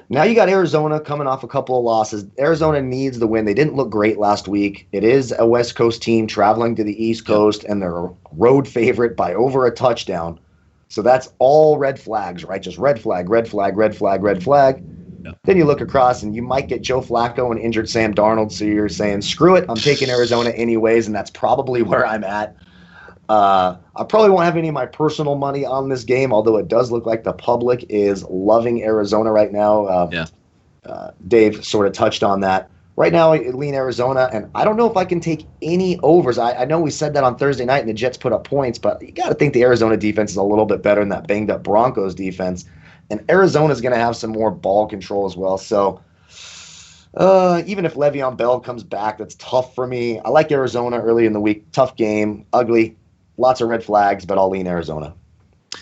Now you got Arizona coming off a couple of losses. Arizona needs the win. They didn't look great last week. It is a West Coast team traveling to the East Coast, and they're a road favorite by over a touchdown. So that's all red flags, right? Just red flag, red flag, red flag, red flag. Then you look across and you might get Joe Flacco and injured Sam Darnold. So you're saying, screw it, I'm taking Arizona anyways. And that's probably where I'm at. I probably won't have any of my personal money on this game, although it does look like the public is loving Arizona right now. Dave sort of touched on that. Right now, I lean Arizona, and I don't know if I can take any overs. I know we said that on Thursday night, and the Jets put up points, but you got to think the Arizona defense is a little bit better than that banged-up Broncos defense. And Arizona's going to have some more ball control as well. So even if Le'Veon Bell comes back, that's tough for me. I like Arizona early in the week. Tough game, ugly, lots of red flags, but I'll lean Arizona.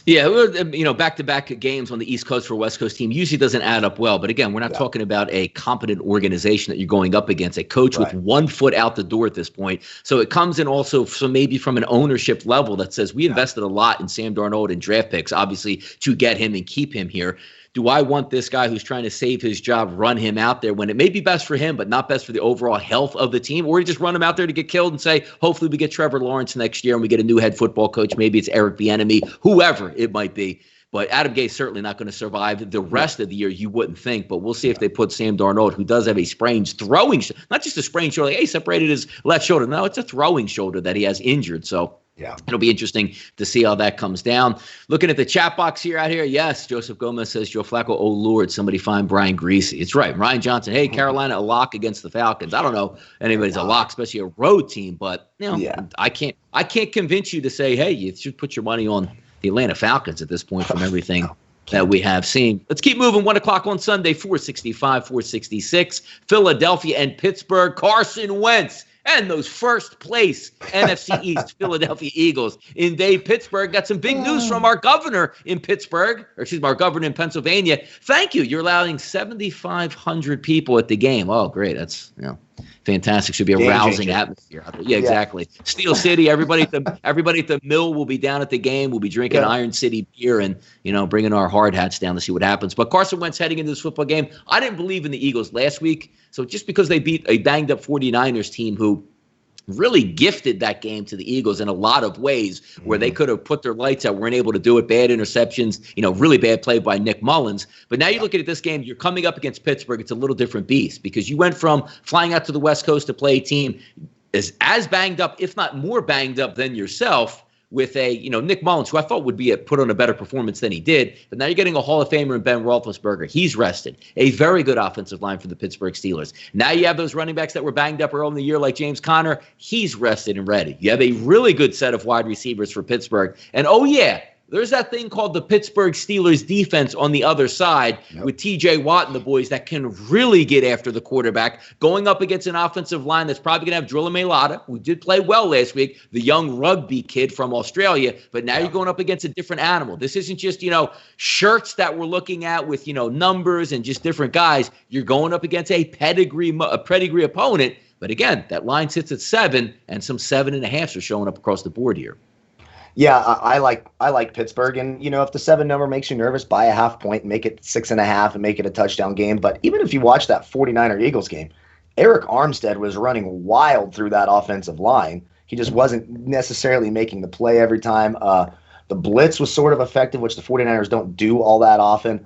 Yeah, back-to-back games on the East Coast for a West Coast team usually doesn't add up well. But again, we're not talking about a competent organization that you're going up against, a coach with 1 foot out the door at this point. So it comes in also maybe from an ownership level that says we invested a lot in Sam Darnold and draft picks, obviously, to get him and keep him here. Do I want this guy who's trying to save his job run him out there when it may be best for him, but not best for the overall health of the team? Or just run him out there to get killed and say, hopefully we get Trevor Lawrence next year and we get a new head football coach. Maybe it's Eric Bieniemy, whoever it might be. But Adam Gase's certainly not going to survive the rest of the year, you wouldn't think. But we'll see if they put Sam Darnold, who does have a sprained throwing, not just a sprained shoulder, like, hey, separated his left shoulder. No, it's a throwing shoulder that he has injured. So it'll be interesting to see how that comes down. Looking at the chat box out here, yes, Joseph Gomez says, Joe Flacco, oh, Lord, somebody find Brian Greasy. It's right. Ryan Johnson, hey, Carolina, a lock against the Falcons. I don't know anybody's a lock, especially a road team. But, I can't convince you to say, hey, you should put your money on the Atlanta Falcons at this point from everything that we have seen. Let's keep moving. 1 o'clock on Sunday, 465, 466. Philadelphia and Pittsburgh. Carson Wentz and those first place NFC East Philadelphia Eagles invade Pittsburgh. Got some big news from our governor in Pittsburgh, our governor in Pennsylvania. Thank you. You're allowing 7,500 people at the game. Oh, great. That's, fantastic. Should be a rousing atmosphere out there. Yeah, exactly. Steel City, everybody at the mill will be down at the game. We'll be drinking Iron City beer and, bringing our hard hats down to see what happens. But Carson Wentz heading into this football game, I didn't believe in the Eagles last week. So just because they beat a banged up 49ers team who really gifted that game to the Eagles in a lot of ways where they could have put their lights out, weren't able to do it. Bad interceptions, really bad play by Nick Mullins. But now you look at this game, you're coming up against Pittsburgh. It's a little different beast because you went from flying out to the West Coast to play a team as banged up, if not more banged up than yourself, with a, Nick Mullins, who I thought would be put on a better performance than he did. But now you're getting a Hall of Famer in Ben Roethlisberger. He's rested. A very good offensive line for the Pittsburgh Steelers. Now you have those running backs that were banged up early in the year like James Conner. He's rested and ready. You have a really good set of wide receivers for Pittsburgh. And, there's that thing called the Pittsburgh Steelers defense on the other side with T.J. Watt and the boys that can really get after the quarterback, going up against an offensive line that's probably going to have Drilla Mailata, who did play well last week, the young rugby kid from Australia. But now you're going up against a different animal. This isn't just, shirts that we're looking at with, numbers and just different guys. You're going up against a pedigree opponent. But again, that line sits at 7, and some 7.5s are showing up across the board here. Yeah, I like Pittsburgh, and if the 7 number makes you nervous, buy a half point, make it 6.5, and make it a touchdown game. But even if you watch that 49er Eagles game, Eric Armstead was running wild through that offensive line. He just wasn't necessarily making the play every time. The blitz was sort of effective, which the 49ers don't do all that often.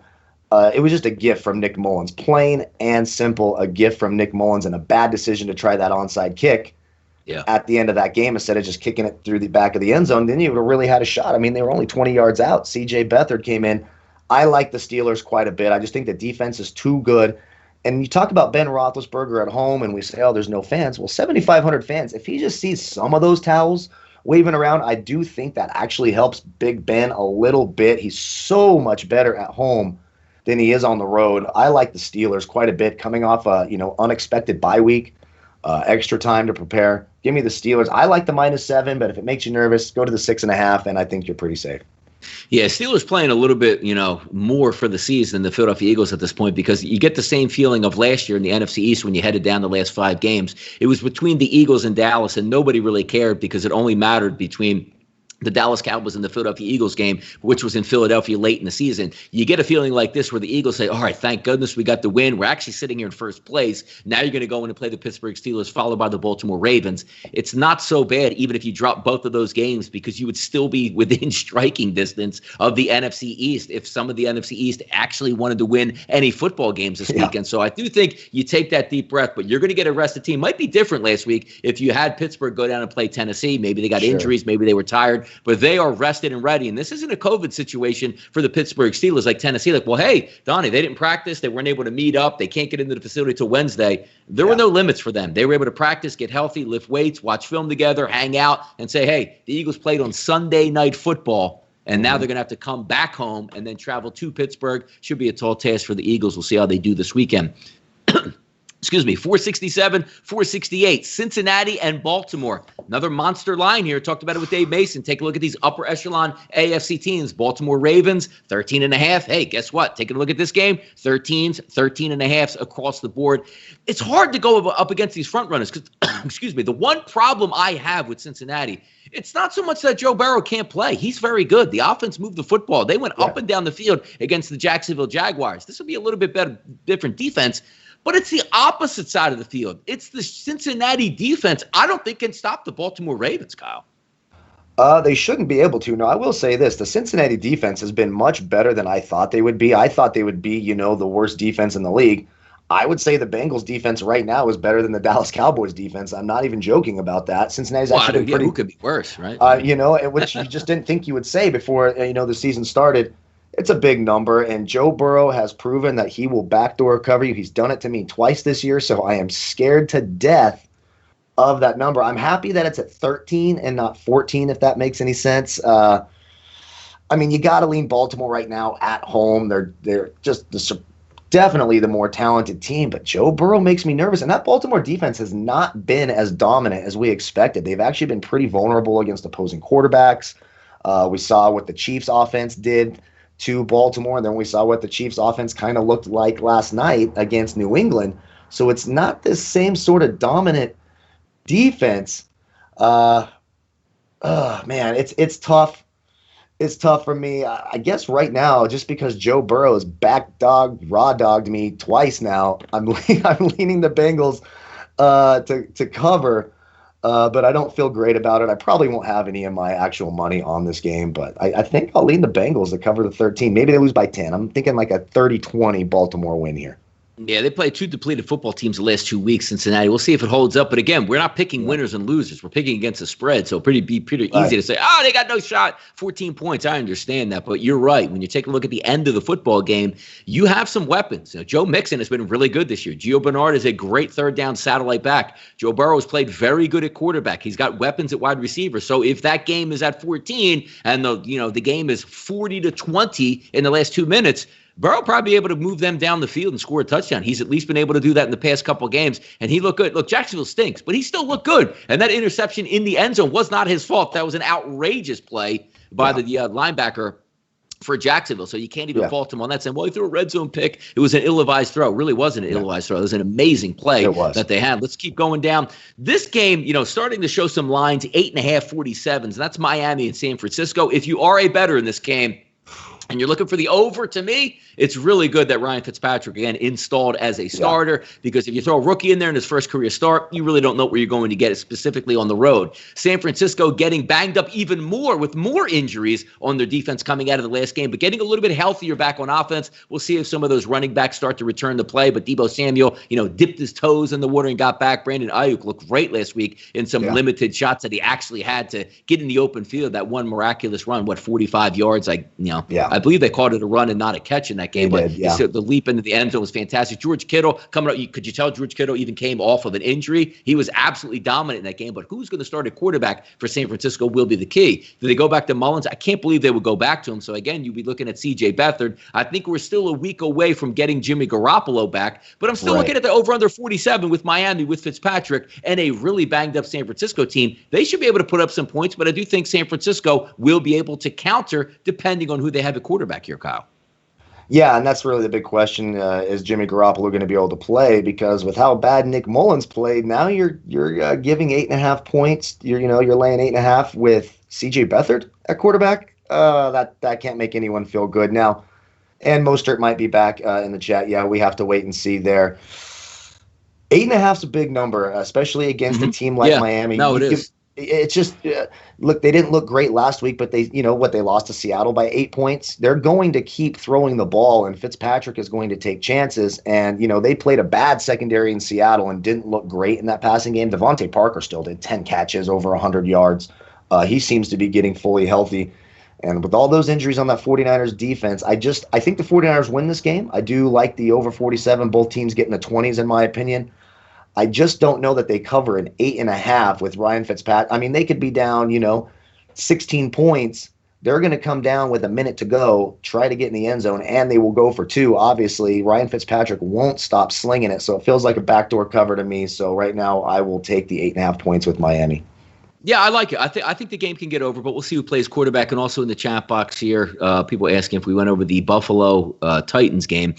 It was just a gift from Nick Mullins, plain and simple, a gift from Nick Mullins, and a bad decision to try that onside kick. At the end of that game, instead of just kicking it through the back of the end zone, then you would have really had a shot. I mean, they were only 20 yards out. C.J. Beathard came in. I like the Steelers quite a bit. I just think the defense is too good. And you talk about Ben Roethlisberger at home, and we say, there's no fans. Well, 7,500 fans. If he just sees some of those towels waving around, I do think that actually helps Big Ben a little bit. He's so much better at home than he is on the road. I like the Steelers quite a bit, coming off a unexpected bye week. Extra time to prepare. Give me the Steelers. I like the -7, but if it makes you nervous, go to the 6.5, and I think you're pretty safe. Yeah, Steelers playing a little bit, more for the season than the Philadelphia Eagles at this point, because you get the same feeling of last year in the NFC East when you headed down the last 5 games. It was between the Eagles and Dallas, and nobody really cared because it only mattered between the Dallas Cowboys and the Philadelphia Eagles game, which was in Philadelphia late in the season. You get a feeling like this where the Eagles say, all right, thank goodness we got the win. We're actually sitting here in first place. Now you're going to go in and play the Pittsburgh Steelers, followed by the Baltimore Ravens. It's not so bad, even if you drop both of those games, because you would still be within striking distance of the NFC East if some of the NFC East actually wanted to win any football games this weekend. So I do think you take that deep breath, but you're going to get a rested team. Might be different last week if you had Pittsburgh go down and play Tennessee. Maybe they got injuries. Maybe they were tired. But they are rested and ready. And this isn't a COVID situation for the Pittsburgh Steelers like Tennessee. Like, well, hey, Donnie, they didn't practice. They weren't able to meet up. They can't get into the facility till Wednesday. There were no limits for them. They were able to practice, get healthy, lift weights, watch film together, hang out, and say, hey, the Eagles played on Sunday Night Football. And now they're going to have to come back home and then travel to Pittsburgh. Should be a tall task for the Eagles. We'll see how they do this weekend. Excuse me, 467, 468, Cincinnati and Baltimore. Another monster line here. Talked about it with Dave Mason. Take a look at these upper echelon AFC teams. Baltimore Ravens, 13.5. Hey, guess what? Taking a look at this game, 13s, 13.5s across the board. It's hard to go up against these front runners because, excuse me, the one problem I have with Cincinnati, it's not so much that Joe Burrow can't play. He's very good. The offense moved the football. They went up and down the field against the Jacksonville Jaguars. This will be a little bit better, different defense. But it's the opposite side of the field. It's the Cincinnati defense. I don't think can stop the Baltimore Ravens, Kyle. They shouldn't be able to. No, I will say this. The Cincinnati defense has been much better than I thought they would be. I thought they would be, the worst defense in the league. I would say the Bengals defense right now is better than the Dallas Cowboys defense. I'm not even joking about that. Cincinnati's actually been pretty. Who could be worse, right? Which you just didn't think you would say before, the season started. It's a big number, and Joe Burrow has proven that he will backdoor cover you. He's done it to me twice this year, so I am scared to death of that number. I'm happy that it's at 13 and not 14, if that makes any sense. You got to lean Baltimore right now at home. They're just definitely the more talented team, but Joe Burrow makes me nervous, and that Baltimore defense has not been as dominant as we expected. They've actually been pretty vulnerable against opposing quarterbacks. We saw what the Chiefs offense did to Baltimore, and then we saw what the Chiefs offense kind of looked like last night against New England. So it's not this same sort of dominant defense. Man, it's tough. It's tough for me. I guess right now, just because Joe Burrow has raw dogged me twice now, I'm leaning the Bengals to cover. But I don't feel great about it. I probably won't have any of my actual money on this game, but I think I'll lean the Bengals to cover the 13. Maybe they lose by 10. I'm thinking like a 30-20 Baltimore win here. Yeah, they played two depleted football teams the last 2 weeks, Cincinnati. We'll see if it holds up. But again, we're not picking winners and losers. We're picking against the spread. So pretty easy to say, they got no shot. 14 points. I understand that. But you're right. When you take a look at the end of the football game, you have some weapons. Joe Mixon has been really good this year. Gio Bernard is a great third down satellite back. Joe Burrow has played very good at quarterback. He's got weapons at wide receiver. So if that game is at 14 and the game is 40-20 in the last 2 minutes, Burrow will probably be able to move them down the field and score a touchdown. He's at least been able to do that in the past couple of games, and he looked good. Look, Jacksonville stinks, but he still looked good. And that interception in the end zone was not his fault. That was an outrageous play by the linebacker for Jacksonville. So you can't even fault him on that, saying, well, he threw a red zone pick. It was an ill-advised throw. It really wasn't an ill-advised throw. It was an amazing play that they had. Let's keep going down. This game, starting to show some lines, 8.5, 47s. That's Miami and San Francisco. If you are a bettor in this game, and you're looking for the over, to me, it's really good that Ryan Fitzpatrick, again, installed as a starter, because if you throw a rookie in there in his first career start, you really don't know where you're going to get it, specifically on the road. San Francisco getting banged up even more with more injuries on their defense coming out of the last game, but getting a little bit healthier back on offense. We'll see if some of those running backs start to return to play, but Deebo Samuel, dipped his toes in the water and got back. Brandon Ayuk looked great last week in some limited shots that he actually had to get in the open field. That one miraculous run, 45 yards? I believe they called it a run and not a catch in that game, the leap into the end zone was fantastic. George Kittle coming up. Could you tell George Kittle even came off of an injury? He was absolutely dominant in that game, but who's going to start at quarterback for San Francisco will be the key. Do they go back to Mullins? I can't believe they would go back to him. So again, you'd be looking at C.J. Beathard. I think we're still a week away from getting Jimmy Garoppolo back, but I'm still looking at the over-under 47 with Miami, with Fitzpatrick, and a really banged-up San Francisco team. They should be able to put up some points, but I do think San Francisco will be able to counter depending on who they have at quarterback here, Kyle. Yeah, and that's really the big question: is Jimmy Garoppolo going to be able to play? Because with how bad Nick Mullins played, now you're giving 8.5 points. You're laying 8.5 with C.J. Beathard at quarterback. That can't make anyone feel good now. And Mostert might be back in the chat. Yeah, we have to wait and see there. 8.5 is a big number, especially against a team like Miami. No, it is. It's just look. They didn't look great last week, but they lost to Seattle by 8 points. They're going to keep throwing the ball, and Fitzpatrick is going to take chances. And they played a bad secondary in Seattle and didn't look great in that passing game. Devontae Parker still did 10 catches, over 100 yards. He seems to be getting fully healthy. And with all those injuries on that 49ers defense, I think the 49ers win this game. I do like the over 47. Both teams getting the 20s, in my opinion. I just don't know that they cover an 8.5 with Ryan Fitzpatrick. I mean, they could be down, 16 points. They're going to come down with a minute to go, try to get in the end zone, and they will go for 2. Obviously, Ryan Fitzpatrick won't stop slinging it, so it feels like a backdoor cover to me. So right now, I will take the 8.5 points with Miami. Yeah, I like it. I think the game can get over, but we'll see who plays quarterback. And also in the chat box here, people asking if we went over the Buffalo Titans game.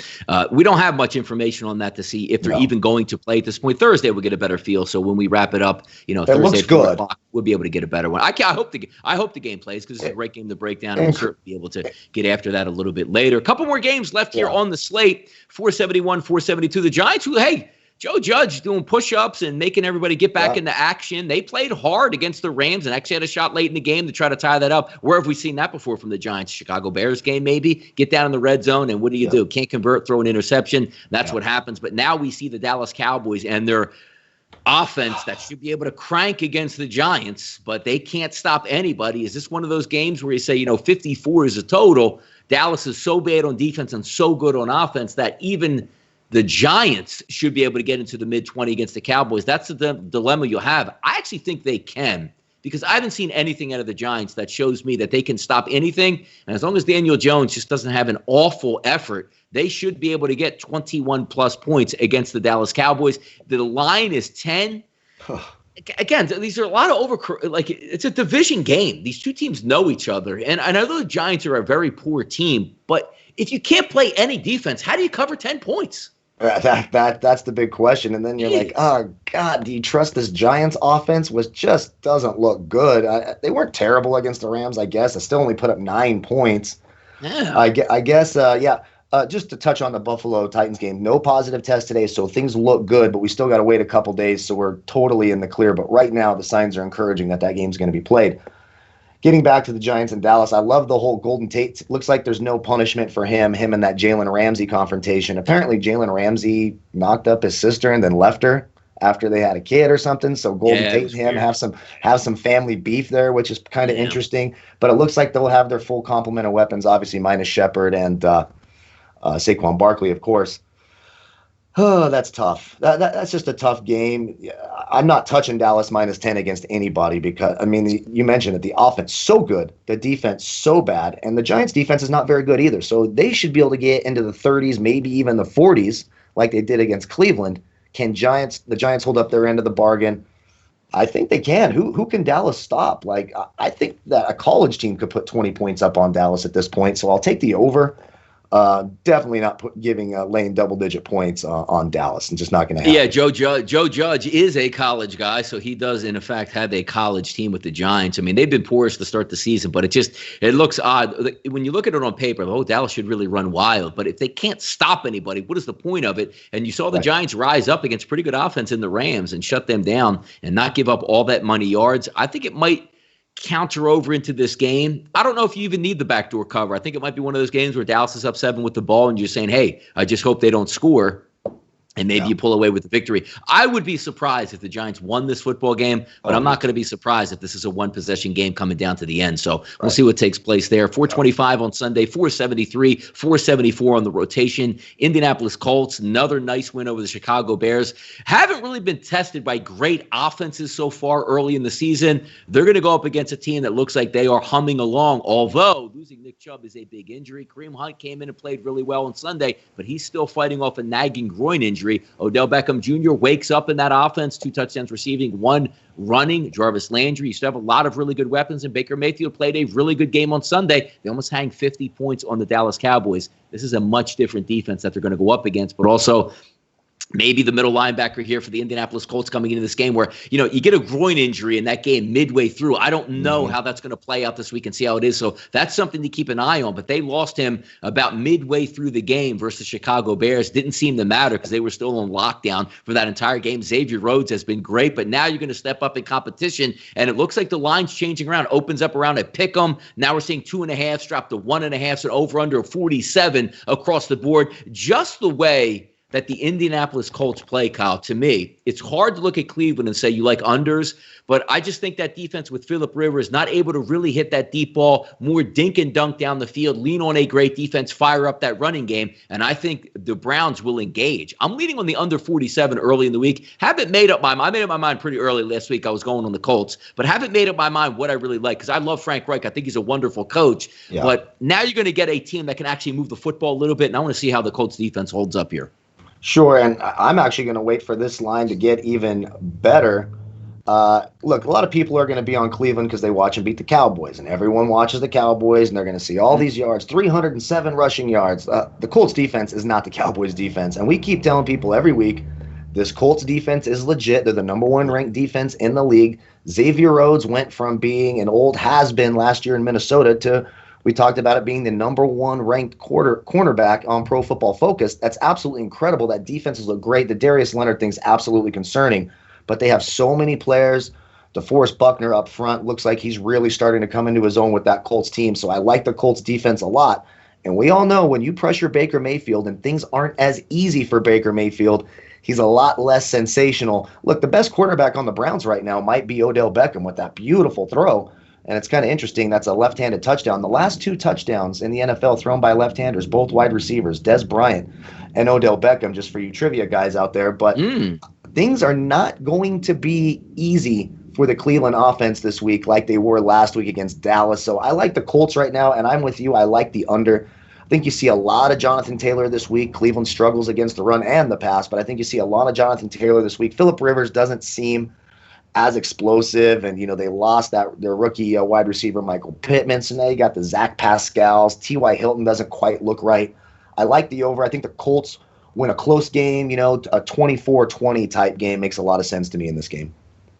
We don't have much information on that to see if they're even going to play at this point. Thursday we'll get a better feel. So when we wrap it up, Thursday looks good. We'll be able to get a better one. I hope the game plays because it's a great game to break down, and we'll certainly be able to get after that a little bit later. A couple more games left here on the slate. 471, 472. The Giants, who Joe Judge doing push-ups and making everybody get back into action. They played hard against the Rams and actually had a shot late in the game to try to tie that up. Where have we seen that before from the Giants? Chicago Bears game, maybe? Get down in the red zone, and what do? Can't convert, throw an interception. That's what happens. But now we see the Dallas Cowboys and their offense that should be able to crank against the Giants, but they can't stop anybody. Is this one of those games where you say, 54 is a total? Dallas is so bad on defense and so good on offense that even – the Giants should be able to get into the mid-20 against the Cowboys. That's the dilemma you'll have. I actually think they can because I haven't seen anything out of the Giants that shows me that they can stop anything. And as long as Daniel Jones just doesn't have an awful effort, they should be able to get 21-plus points against the Dallas Cowboys. The line is 10. Again, these are a lot of it's a division game. These two teams know each other. And I know the Giants are a very poor team, but if you can't play any defense, how do you cover 10 points? That's the big question. And then you're like, oh, God, do you trust this Giants offense, which just doesn't look good? They weren't terrible against the Rams, I guess. I still only put up 9 points. Yeah. I guess, just to touch on the Buffalo Titans game, no positive test today, so things look good, but we still got to wait a couple days, so we're totally in the clear. But right now, the signs are encouraging that game's going to be played. Getting back to the Giants and Dallas, I love the whole Golden Tate. Looks like there's no punishment for him and that Jalen Ramsey confrontation. Apparently, Jalen Ramsey knocked up his sister and then left her after they had a kid or something. So Golden Tate and him have some family beef there, which is kind of interesting. But it looks like they'll have their full complement of weapons, obviously minus Shepard and Saquon Barkley, of course. Oh, that's tough. That's just a tough game. I'm not touching Dallas minus 10 against anybody because, you mentioned it. The offense so good, the defense so bad, and the Giants' defense is not very good either. So they should be able to get into the 30s, maybe even the 40s, like they did against Cleveland. Can the Giants hold up their end of the bargain? I think they can. Who can Dallas stop? I think that a college team could put 20 points up on Dallas at this point. So I'll take the over. Definitely not laying double-digit points on Dallas, and just not going to happen. Yeah, Joe Judge is a college guy, so he does, in effect, have a college team with the Giants. They've been porous to start the season, but it looks odd. When you look at it on paper, Dallas should really run wild, but if they can't stop anybody, what is the point of it? And you saw the Giants rise up against pretty good offense in the Rams and shut them down and not give up all that money yards. I think it might counter over into this game. I don't know if you even need the backdoor cover. I think it might be one of those games where Dallas is up 7 with the ball and you're saying, hey, I just hope they don't score. And maybe you pull away with the victory. I would be surprised if the Giants won this football game, but I'm not going to be surprised if this is a one-possession game coming down to the end. So we'll see what takes place there. 425 on Sunday, 473, 474 on the rotation. Indianapolis Colts, another nice win over the Chicago Bears. Haven't really been tested by great offenses so far early in the season. They're going to go up against a team that looks like they are humming along, although losing Nick Chubb is a big injury. Kareem Hunt came in and played really well on Sunday, but he's still fighting off a nagging groin injury. injury. Odell Beckham Jr. wakes up in that offense, 2 touchdowns receiving, 1 running. Jarvis Landry, you still have a lot of really good weapons, and Baker Mayfield played a really good game on Sunday. They almost hang 50 points on the Dallas Cowboys. This is a much different defense that they're going to go up against, but also maybe the middle linebacker here for the Indianapolis Colts coming into this game where, you get a groin injury in that game midway through. I don't know how that's going to play out this week and see how it is. So that's something to keep an eye on. But they lost him about midway through the game versus Chicago Bears. Didn't seem to matter because they were still on lockdown for that entire game. Xavier Rhodes has been great, but now you're going to step up in competition, and it looks like the line's changing around. Opens up around a pick 'em. Now we're seeing 2.5 drop to 1.5, so over under 47 across the board. Just the way that the Indianapolis Colts play, Kyle, to me, it's hard to look at Cleveland and say you like unders, but I just think that defense with Phillip Rivers not able to really hit that deep ball, more dink and dunk down the field, lean on a great defense, fire up that running game, and I think the Browns will engage. I'm leaning on the under 47 early in the week. Haven't made up my mind. I made up my mind pretty early last week. I was going on the Colts, but haven't made up my mind what I really like because I love Frank Reich. I think he's a wonderful coach, but now you're going to get a team that can actually move the football a little bit, and I want to see how the Colts defense holds up here. Sure, and I'm actually going to wait for this line to get even better. Look, a lot of people are going to be on Cleveland because they watch and beat the Cowboys, and everyone watches the Cowboys, and they're going to see all these yards, 307 rushing yards. The Colts defense is not the Cowboys defense, and we keep telling people every week this Colts defense is legit. They're the number 1 ranked defense in the league. Xavier Rhodes went from being an old has-been last year in Minnesota to we talked about it being the number 1 ranked cornerback on Pro Football Focus. That's absolutely incredible. That defenses look great. The Darius Leonard thing's absolutely concerning. But they have so many players. DeForest Buckner up front looks like he's really starting to come into his own with that Colts team. So I like the Colts defense a lot. And we all know when you pressure Baker Mayfield and things aren't as easy for Baker Mayfield, he's a lot less sensational. Look, the best quarterback on the Browns right now might be Odell Beckham with that beautiful throw. And it's kind of interesting. That's a left-handed touchdown. The last 2 touchdowns in the NFL thrown by left-handers, both wide receivers, Dez Bryant and Odell Beckham, just for you trivia guys out there. But things are not going to be easy for the Cleveland offense this week like they were last week against Dallas. So I like the Colts right now, and I'm with you. I like the under. I think you see a lot of Jonathan Taylor this week. Cleveland struggles against the run and the pass, but I think you see a lot of Jonathan Taylor this week. Phillip Rivers doesn't seem as explosive, and they lost their rookie wide receiver Michael Pittman, so now you got the Zach Pascals. T.Y. Hilton doesn't quite look right. I like the over. I think the Colts win a close game, a 24-20 type game makes a lot of sense to me in this game.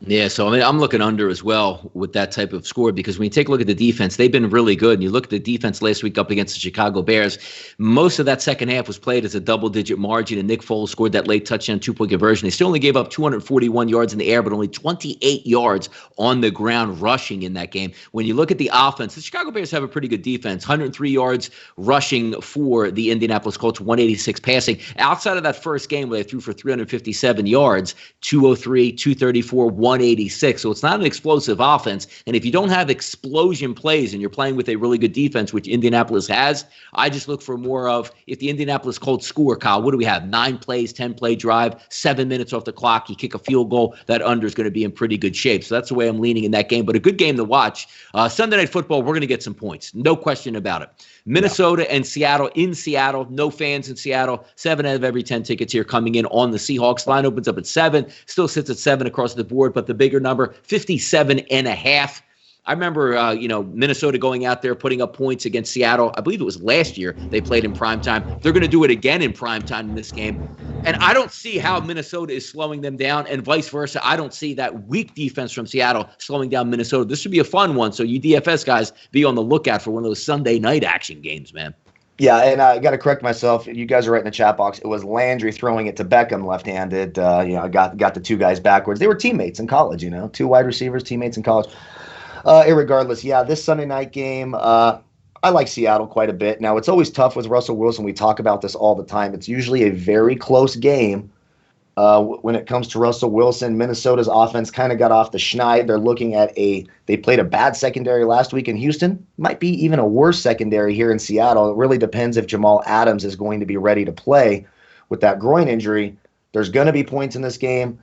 Yeah, so I'm looking under as well with that type of score because when you take a look at the defense, they've been really good. And you look at the defense last week up against the Chicago Bears, most of that second half was played as a double-digit margin, and Nick Foles scored that late touchdown 2-point conversion. They still only gave up 241 yards in the air, but only 28 yards on the ground rushing in that game. When you look at the offense, the Chicago Bears have a pretty good defense, 103 yards rushing for the Indianapolis Colts, 186 passing. Outside of that first game where they threw for 357 yards, 203, 234, 186. So it's not an explosive offense. And if you don't have explosion plays and you're playing with a really good defense, which Indianapolis has, I just look for more of if the Indianapolis Colts score, Kyle, what do we have? 9 plays, 10-play drive, 7 minutes off the clock. You kick a field goal, that under is going to be in pretty good shape. So that's the way I'm leaning in that game. But a good game to watch. Sunday Night Football, we're going to get some points. No question about it. Minnesota and Seattle in Seattle. No fans in Seattle. 7 out of every 10 tickets here coming in on the Seahawks. Line opens up at 7. Still sits at 7 across the board, but the bigger number, 57.5. I remember, Minnesota going out there, putting up points against Seattle. I believe it was last year they played in primetime. They're going to do it again in primetime in this game. And I don't see how Minnesota is slowing them down, and vice versa. I don't see that weak defense from Seattle slowing down Minnesota. This should be a fun one. So you DFS guys, be on the lookout for one of those Sunday night action games, man. Yeah, and I got to correct myself. You guys are right in the chat box. It was Landry throwing it to Beckham left-handed. I got the 2 guys backwards. They were teammates in college, 2 wide receivers, teammates in college. Irregardless, yeah, this Sunday night game, I like Seattle quite a bit. Now, it's always tough with Russell Wilson. We talk about this all the time. It's usually a very close game when it comes to Russell Wilson. Minnesota's offense kind of got off the schneid. They're looking at they played a bad secondary last week in Houston. Might be even a worse secondary here in Seattle. It really depends if Jamal Adams is going to be ready to play with that groin injury. There's going to be points in this game.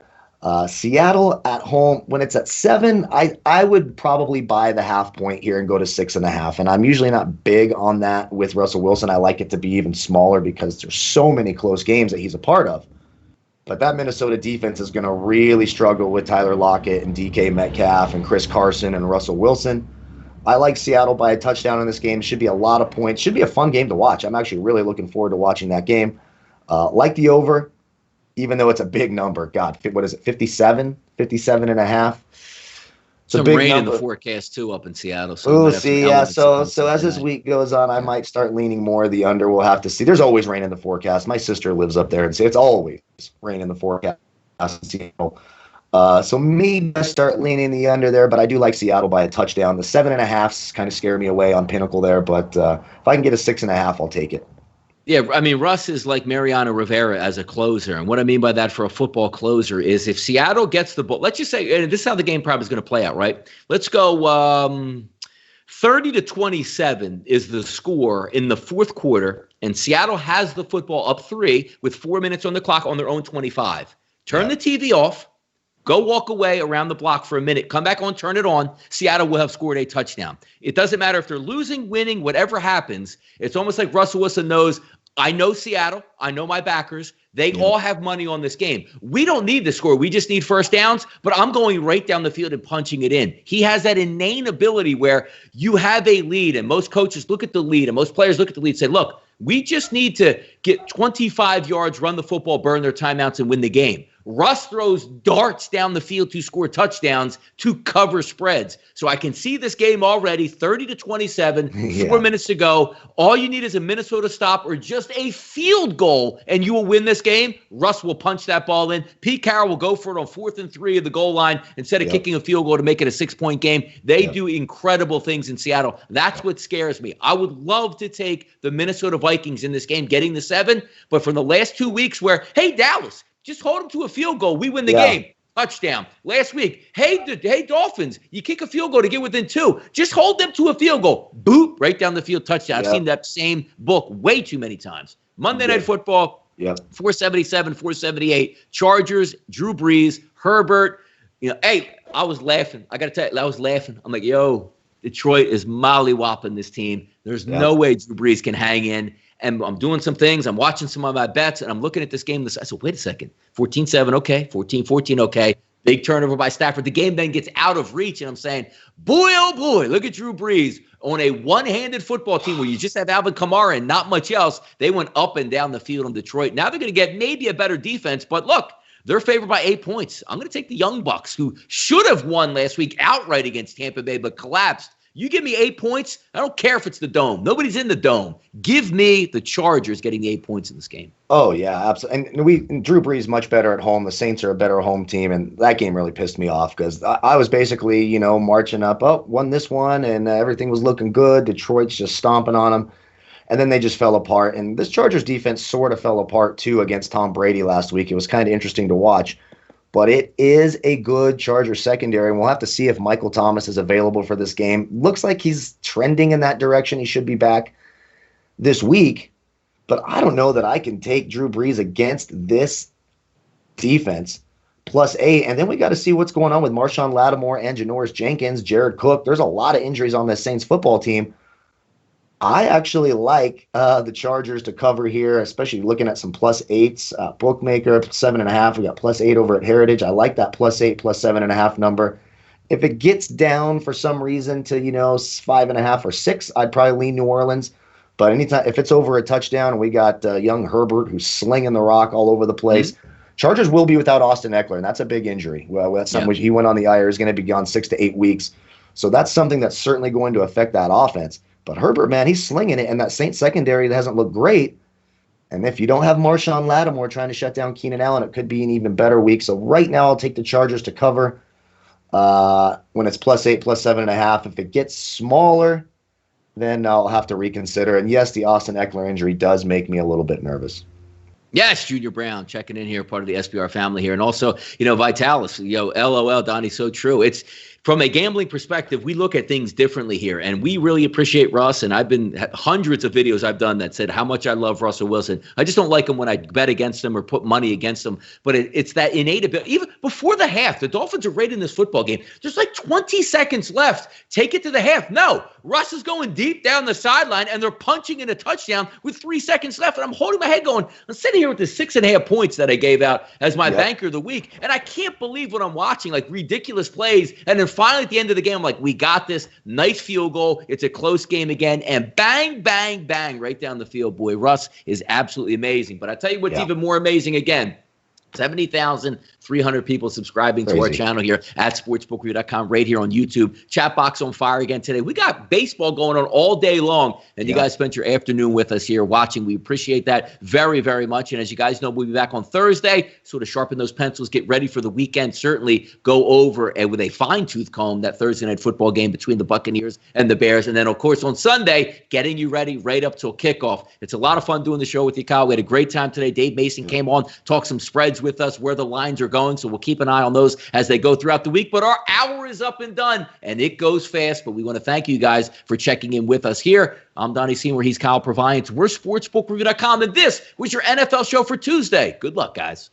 Seattle at home, when it's at 7, I would probably buy the half point here and go to 6.5. And I'm usually not big on that with Russell Wilson. I like it to be even smaller because there's so many close games that he's a part of. But that Minnesota defense is going to really struggle with Tyler Lockett and DK Metcalf and Chris Carson and Russell Wilson. I like Seattle by a touchdown in this game. Should be a lot of points. Should be a fun game to watch. I'm actually really looking forward to watching that game. Like the over, even though it's a big number. God, what is it, 57? 57 and a half? It's some a big rain number. in the forecast, too, up in Seattle. So we'll see, yeah. So as this week goes on, I might start leaning more the under. We'll have to see. There's always rain in the forecast. My sister lives up there, and it's always rain in the forecast in Seattle. So maybe I start leaning the under there, but I do like Seattle by a touchdown. The 7.5s kind of scare me away on Pinnacle there, but if I can get a 6.5, I'll take it. Yeah, I mean, Russ is like Mariano Rivera as a closer. And what I mean by that for a football closer is if Seattle gets the ball, let's just say, and this is how the game probably is going to play out, right? Let's go 30-27 is the score in the fourth quarter, and Seattle has the football up 3 with 4 minutes on the clock on their own 25. Turn the TV off. Go walk away around the block for a minute. Come back on, turn it on. Seattle will have scored a touchdown. It doesn't matter if they're losing, winning, whatever happens. It's almost like Russell Wilson knows, I know Seattle. I know my backers. They all have money on this game. We don't need the score. We just need first downs, but I'm going right down the field and punching it in. He has that innate ability where you have a lead, and most coaches look at the lead, and most players look at the lead and say, look, we just need to get 25 yards, run the football, burn their timeouts, and win the game. Russ throws darts down the field to score touchdowns to cover spreads. So I can see this game already, 30-27, 4 minutes to go. All you need is a Minnesota stop or just a field goal, and you will win this game. Russ will punch that ball in. Pete Carroll will go for it on 4th and 3 of the goal line instead of kicking a field goal to make it a 6-point game. They do incredible things in Seattle. That's what scares me. I would love to take the Minnesota Vikings in this game, getting the 7, but from the last 2 weeks where, hey, Dallas, just hold them to a field goal. We win the game. Touchdown. Last week, hey, Dolphins, you kick a field goal to get within 2. Just hold them to a field goal. Boop, right down the field, touchdown. I've seen that same book way too many times. Monday Night Football, 477, 478. Chargers, Drew Brees, Herbert. Hey, I was laughing. I got to tell you, I was laughing. I'm like, yo, Detroit is mollywhopping this team. There's no way Drew Brees can hang in. And I'm doing some things. I'm watching some of my bets, and I'm looking at this game. I said, wait a second. 14-7, okay. 14-14, okay. Big turnover by Stafford. The game then gets out of reach, and I'm saying, boy, oh, boy, look at Drew Brees. On a one-handed football team where you just have Alvin Kamara and not much else, they went up and down the field in Detroit. Now they're going to get maybe a better defense, but look, they're favored by 8 points. I'm going to take the Young Bucks, who should have won last week outright against Tampa Bay, but collapsed. You give me 8 points, I don't care if it's the Dome. Nobody's in the Dome. Give me the Chargers getting the 8 points in this game. Oh, yeah, absolutely. And Drew Brees much better at home. The Saints are a better home team, and that game really pissed me off because I was basically, marching up, won this one, and everything was looking good. Detroit's just stomping on them, and then they just fell apart. And this Chargers defense sort of fell apart, too, against Tom Brady last week. It was kind of interesting to watch. But it is a good Charger secondary, and we'll have to see if Michael Thomas is available for this game. Looks like he's trending in that direction. He should be back this week. But I don't know that I can take Drew Brees against this defense +8. And then we got to see what's going on with Marshawn Lattimore and Janoris Jenkins, Jared Cook. There's a lot of injuries on this Saints football team. I actually like the Chargers to cover here, especially looking at some +8s. Bookmaker, 7.5. We got +8 over at Heritage. I like that +8, +7.5 number. If it gets down for some reason to, 5.5 or 6, I'd probably lean New Orleans. But anytime, if it's over a touchdown, we got young Herbert who's slinging the rock all over the place. Chargers will be without Austin Eckler, and that's a big injury. Well, that's something he went on the IR. He's going to be gone 6 to 8 weeks. So that's something that's certainly going to affect that offense. But Herbert, man, he's slinging it, and that Saints secondary that hasn't looked great. And if you don't have Marshawn Lattimore trying to shut down Keenan Allen, it could be an even better week. So right now I'll take the Chargers to cover when it's +8, +7.5. If it gets smaller, then I'll have to reconsider. And yes, the Austin Eckler injury does make me a little bit nervous. Yes, Junior Brown checking in here, part of the SBR family here. And also, Vitalis, LOL, Donnie, so true. It's from a gambling perspective, we look at things differently here, and we really appreciate Russ. And I've been hundreds of videos I've done that said how much I love Russell Wilson. I just don't like him when I bet against him or put money against him. But it's that innate ability. Even before the half, the Dolphins are right in this football game. There's like 20 seconds left. Take it to the half. No, Russ is going deep down the sideline, and they're punching in a touchdown with 3 seconds left. And I'm holding my head going, I'm sitting here with the 6.5 points that I gave out as my banker of the week. And I can't believe what I'm watching, like ridiculous plays. And then finally at the end of the game, I'm like, we got this. Nice field goal. It's a close game again. And bang, bang, bang, right down the field. Boy, Russ is absolutely amazing. But I tell you what's even more amazing again. 70,300 people subscribing to our channel here at sportsbookreview.com, right here on YouTube. Chat box on fire again today. We got baseball going on all day long, and you guys spent your afternoon with us here watching. We appreciate that very, very much. And as you guys know, we'll be back on Thursday. Sort of sharpen those pencils, get ready for the weekend. Certainly go over and with a fine-tooth comb that Thursday night football game between the Buccaneers and the Bears. And then, of course, on Sunday, getting you ready right up till kickoff. It's a lot of fun doing the show with you, Kyle. We had a great time today. Dave Mason came on, talked some spreads with us, where the lines are going, so we'll keep an eye on those as they go throughout the week. But our hour is up and done, and it goes fast. But we want to thank you guys for checking in with us here. I'm Donnie Seymour. He's Kyle Purviance. We're sportsbookreview.com, and this was your NFL show for Tuesday. Good luck, guys.